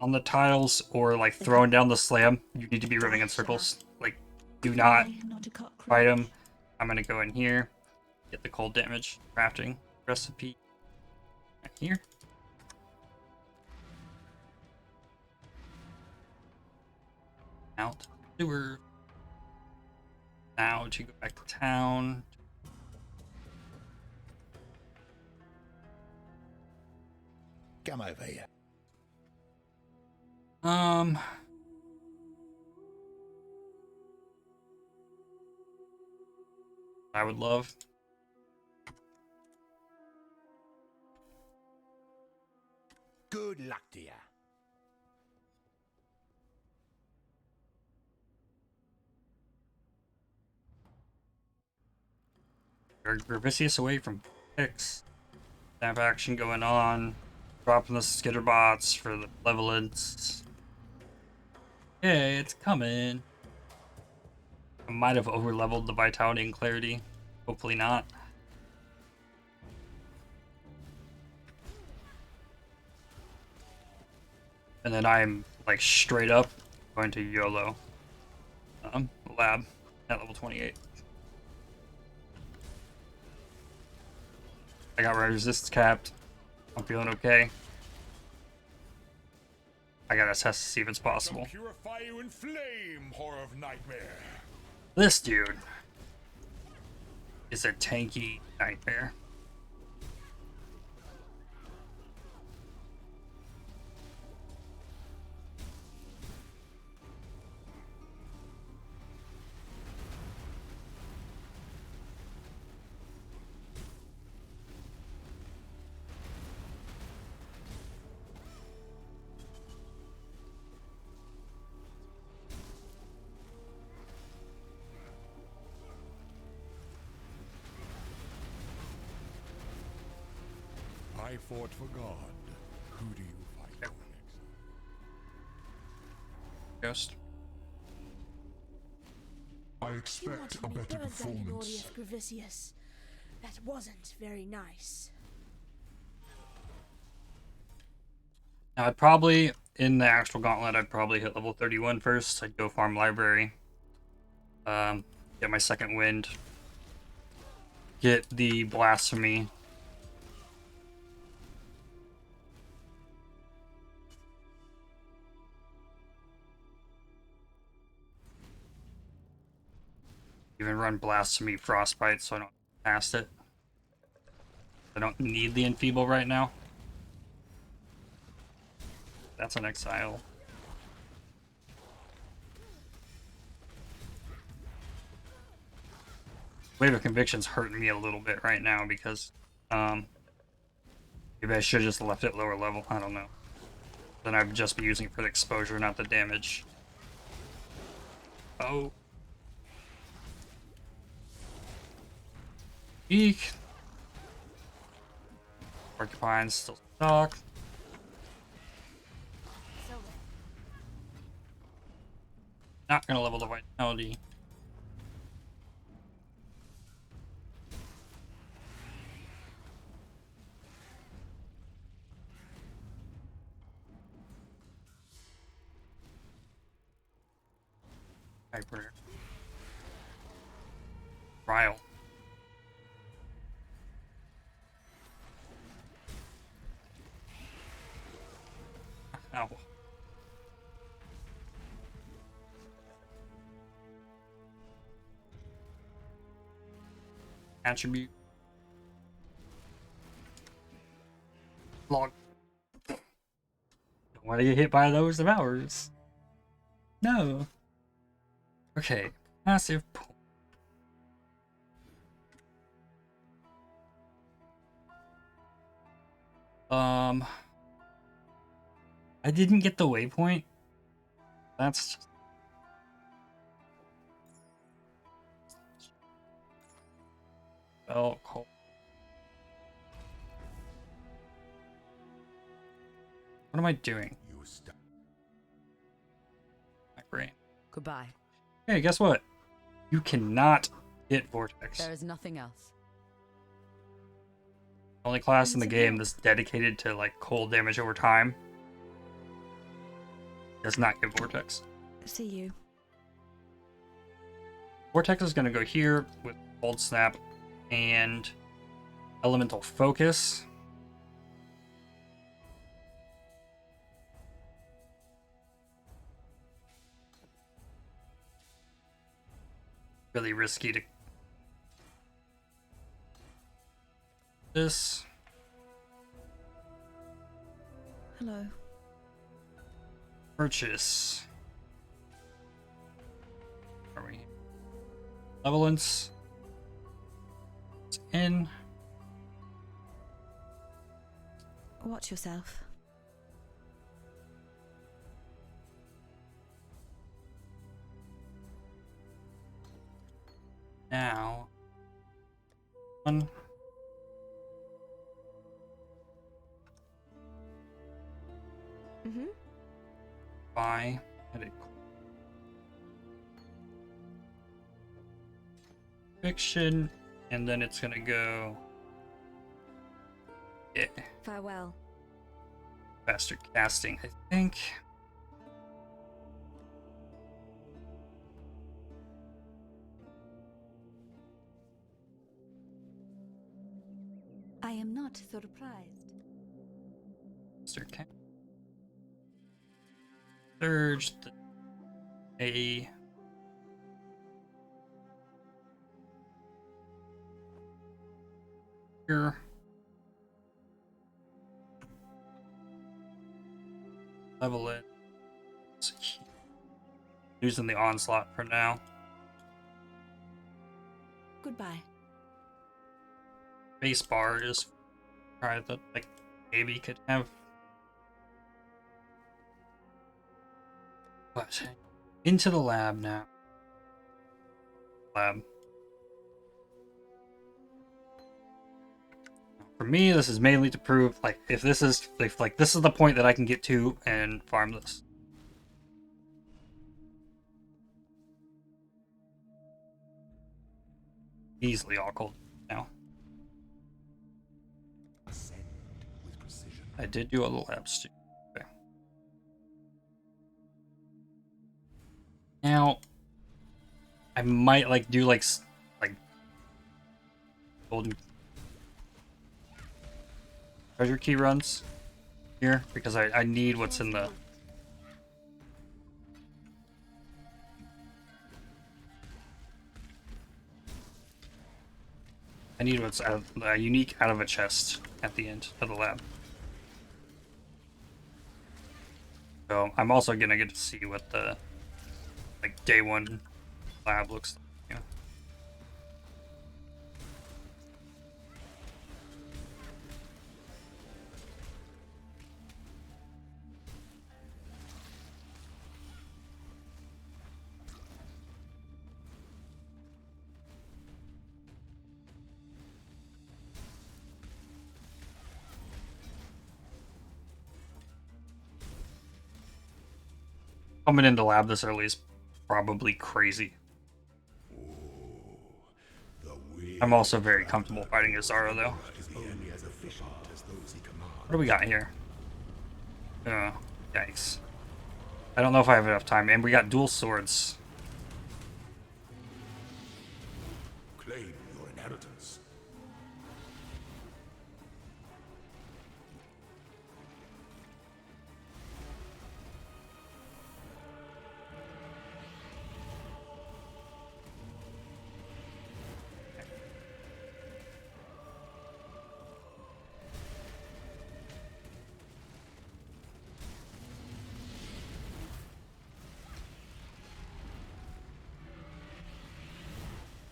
on the tiles or, like, throwing down the slam, you need to be running in circles. Like, do not fight him. I'm gonna go in here, get the cold damage crafting recipe right here. Out the sewer. Now to go back to town. Come over here. I would love. Good luck to you. Gravicius away from picks. Snap action going on. Dropping the skitter bots for the levelance. Hey, it's coming. I might have over leveled the vitality and clarity. Hopefully not. And then I'm like straight up going to YOLO. Lab at level 28. I got my resist capped. I'm feeling okay. I gotta test to see if it's possible. Purify you in flame, horror of nightmare. This dude is a tanky nightmare. I fought for God. Who do you fight for next? Ghost. I You expect wanted a me better bird like an performance. Aureus Gravicius. That wasn't very nice. Now I'd probably, in the actual gauntlet, I'd probably hit level 31 first. I'd go farm library. Get my second wind. Get the blasphemy. even run Blasphemy Frostbite so I don't cast it. I don't need the Enfeeble right now. That's an Exile. Wave of Conviction's hurting me a little bit right now because maybe I should have just left it lower level. I don't know. Then I'd just be using it for the exposure, not the damage. Oh. Eek. Porcupines still stuck. Not gonna level the Vitality. Hyper. Trial. Ow. Attribute. Log. Don't want to get hit by those devours. No. Okay. Massive pull. I didn't get the waypoint. That's just... Oh, cool. What am I doing? My brain. Goodbye. Hey, guess what? You cannot hit Vortex. There is nothing else. Only class in the game that's dedicated to like cold damage over time does not get Vortex. See you. Vortex is going to go here with Cold Snap and Elemental Focus. Really risky to this. Hello. Purchase. Are we? Levelance. It's in. Watch yourself. Now. One. Mm-hmm. Buy. Edit. Fiction. And then it's gonna go. Yeah. Farewell. Faster casting, I think. I am not surprised. Faster cast. Surge. A. Here. Level it. Using the onslaught for now. Goodbye. Base bar is try that like maybe could have. But into the lab now. Lab. For me, this is mainly to prove like if this is the point that I can get to and farm this. Easily all cold now. I did do a little lab too. Okay. Now, I might like do like golden treasure key runs here because I need what's in the. I need what's unique out of a chest at the end of the lab. So I'm also gonna get to see what the like day one lab looks like. Yeah. Coming into lab this early is probably crazy. I'm also very comfortable fighting Azara though. What do we got here? Yikes. I don't know if I have enough time, and we got dual swords. Claim your inheritance.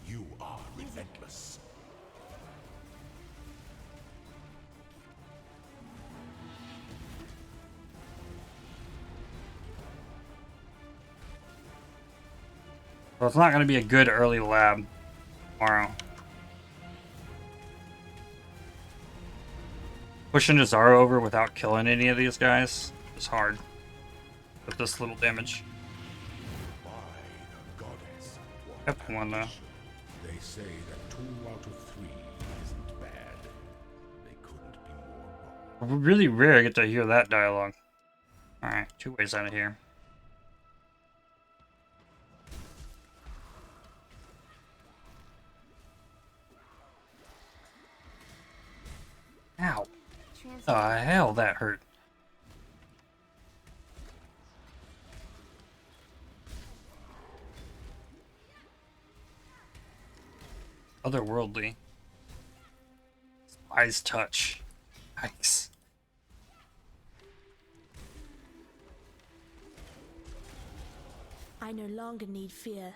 You are relentless. So it's not going to be a good early lab tomorrow. Pushing Azara over without killing any of these guys is hard with this little damage. Kept one though. They say that 2 out of 3 isn't bad. They couldn't be more wrong. Really rare I get to hear that dialogue. Alright, 2 ways out of here. Ow. The hell that hurt. Otherworldly. Eyes touch. Nice. I no longer need fear.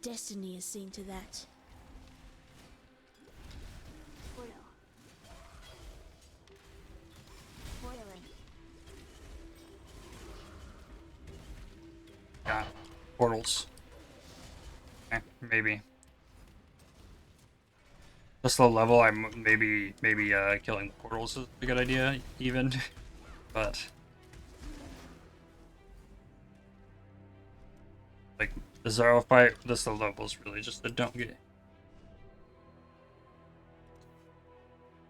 Destiny is seen to that. Yeah, portals. Okay, maybe. This low level, I'm maybe killing the portals is a good idea, even. But like the Zaro fight, this low level is really just a don't get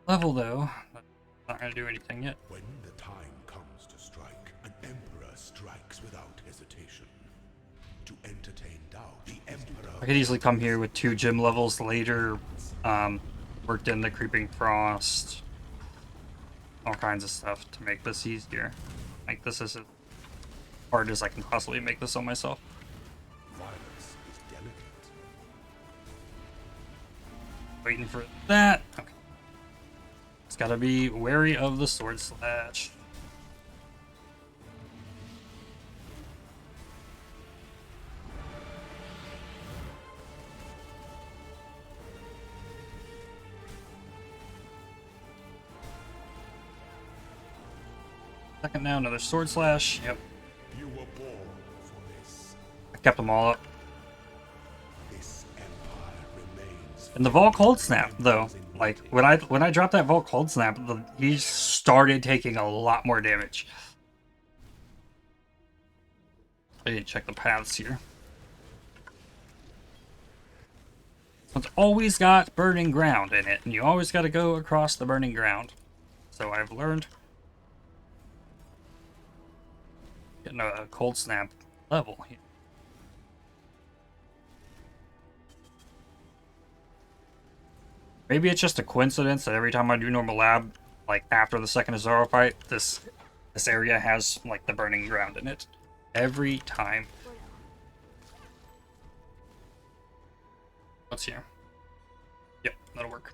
level though. Not gonna do anything yet. When the time comes to strike, an emperor strikes without hesitation. To entertain doubt, the emperor... I could easily come here with 2 gym levels later, worked in the Creeping Frost, all kinds of stuff to make this easier. Like this is as hard as I can possibly make this on myself. Violence is delicate. Waiting for that. Okay. It's gotta be wary of the sword slash. Second now, another sword slash. Yep. You were born for this. I kept them all up. This empire remains. And the Vol Cold Snap, though, like when I dropped that Vol Cold Snap, he started taking a lot more damage. I didn't check the paths here. It's always got burning ground in it, and you always got to go across the burning ground. So I've learned. Getting a cold snap level here. Maybe it's just a coincidence that every time I do normal lab, like after the second Azaro fight, this area has like the burning ground in it. Every time. What's here? Yep, that'll work.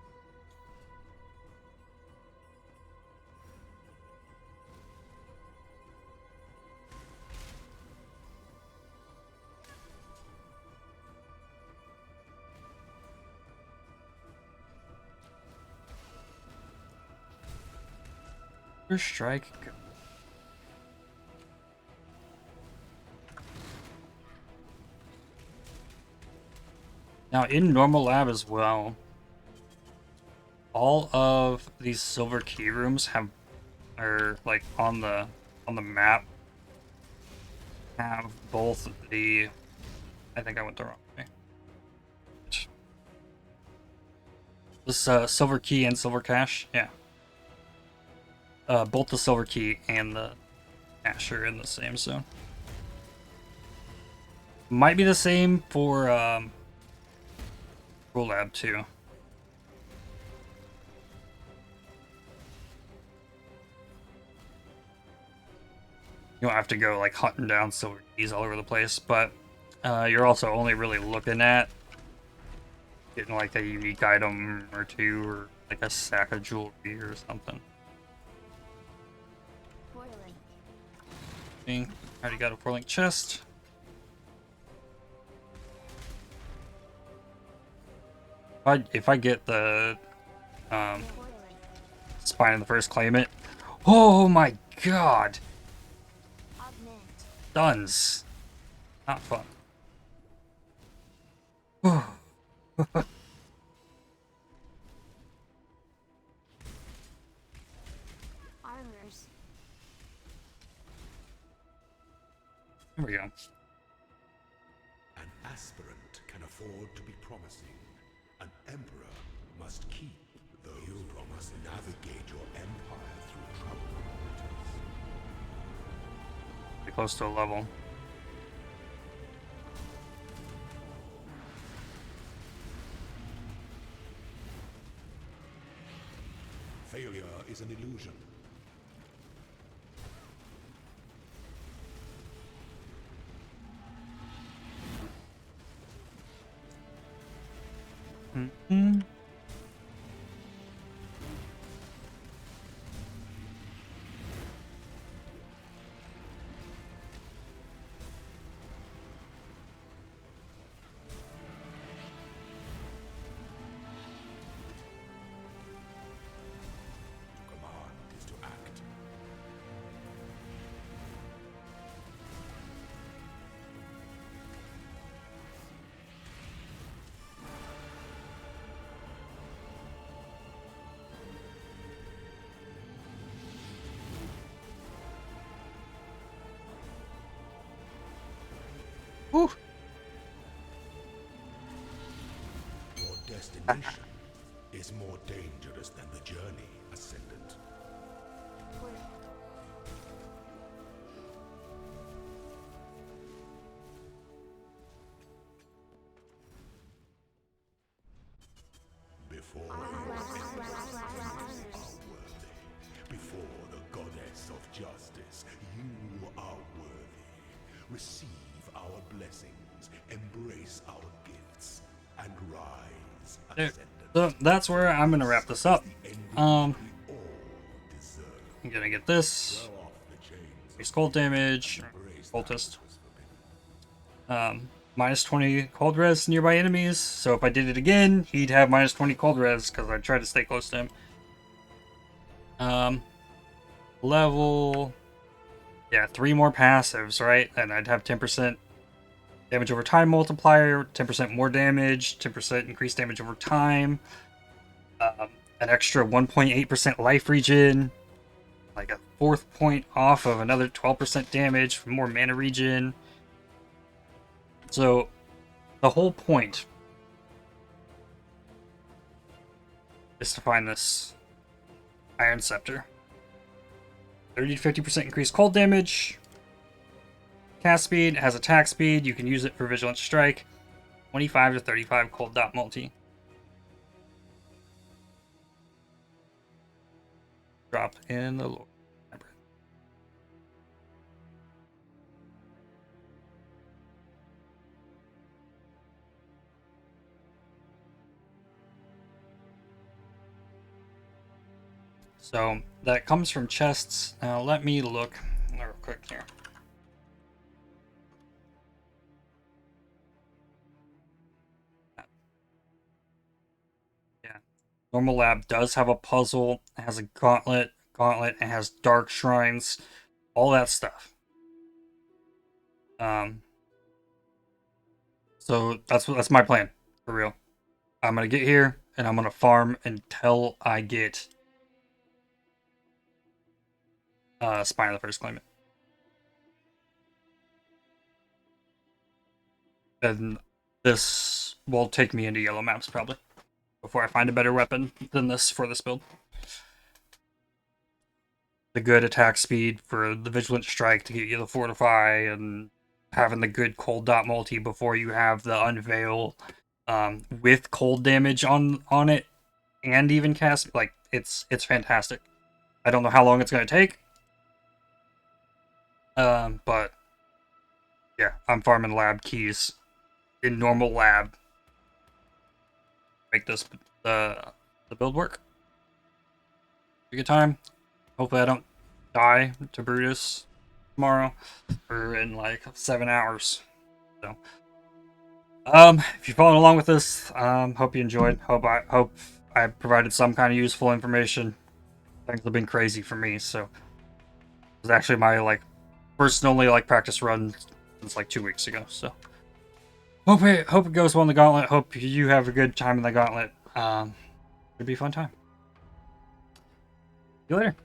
First strike. Go. Now in normal lab as well, all of these silver key rooms have, are like on the map, have both the, I think I went the wrong way. This silver key and silver cache, yeah. Both the silver key and the cache are in the same zone. Might be the same for Cool Lab too. You don't have to go like hunting down silver keys all over the place, but you're also only really looking at getting like a unique item or two, or like a sack of jewelry or something. Okay, already got a 4-link chest. If I get the spine of the first claimant, oh my god! Stuns. Not fun. Armors. There we go. An aspirant can afford to be promising. An emperor must keep those you promise. Navigate your empire through troubled waters. Be close to a level. Failure is an illusion. Mm-hmm. Command is to act. Whew. Your destination is more dangerous than the journey, Ascendant. Before you before the goddess of justice, you are worthy. Receive our blessings, embrace our gifts, and rise, Ascendant. So that's where I'm gonna wrap this up. I'm gonna get this. Increase cold damage. Occultist. Minus 20 cold res to nearby enemies. So if I did it again, he'd have minus 20 cold res because I tried to stay close to him. Level. Yeah, 3 more passives, right? And I'd have 10% damage over time multiplier, 10% more damage, 10% increased damage over time, an extra 1.8% life regen, like a 4th point off of another 12% damage for more mana regen. So the whole point is to find this Iron Scepter. 30 to 50% increased cold damage. Cast speed, has attack speed, you can use it for Vigilant Strike. 25 to 35 cold dot multi. Drop in the Lord. So that comes from chests. Now let me look real quick here. Yeah, Normal Lab does have a puzzle. It has a Gauntlet. Gauntlet. It has dark shrines, all that stuff. So that's my plan for real. I'm gonna get here and I'm gonna farm until I get Spine of the First Claimant. And this will take me into yellow maps probably before I find a better weapon than this for this build. The good attack speed for the Vigilant Strike to get you the Fortify, and having the good cold dot multi before you have the Unveil with cold damage on it, and even cast, like, it's fantastic. I don't know how long it's going to take, but yeah, I'm farming lab keys in normal lab. Make this the build work. Have a good time. Hopefully I don't die to Brutus tomorrow or in like 7 hours. So if you're following along with this, hope you enjoyed. Hope I provided some kind of useful information. Things have been crazy for me, so it was actually my like first and only like practice run since like 2 weeks ago. So hope it goes well in the Gauntlet. Hope you have a good time in the Gauntlet. It'll be a fun time. See you later.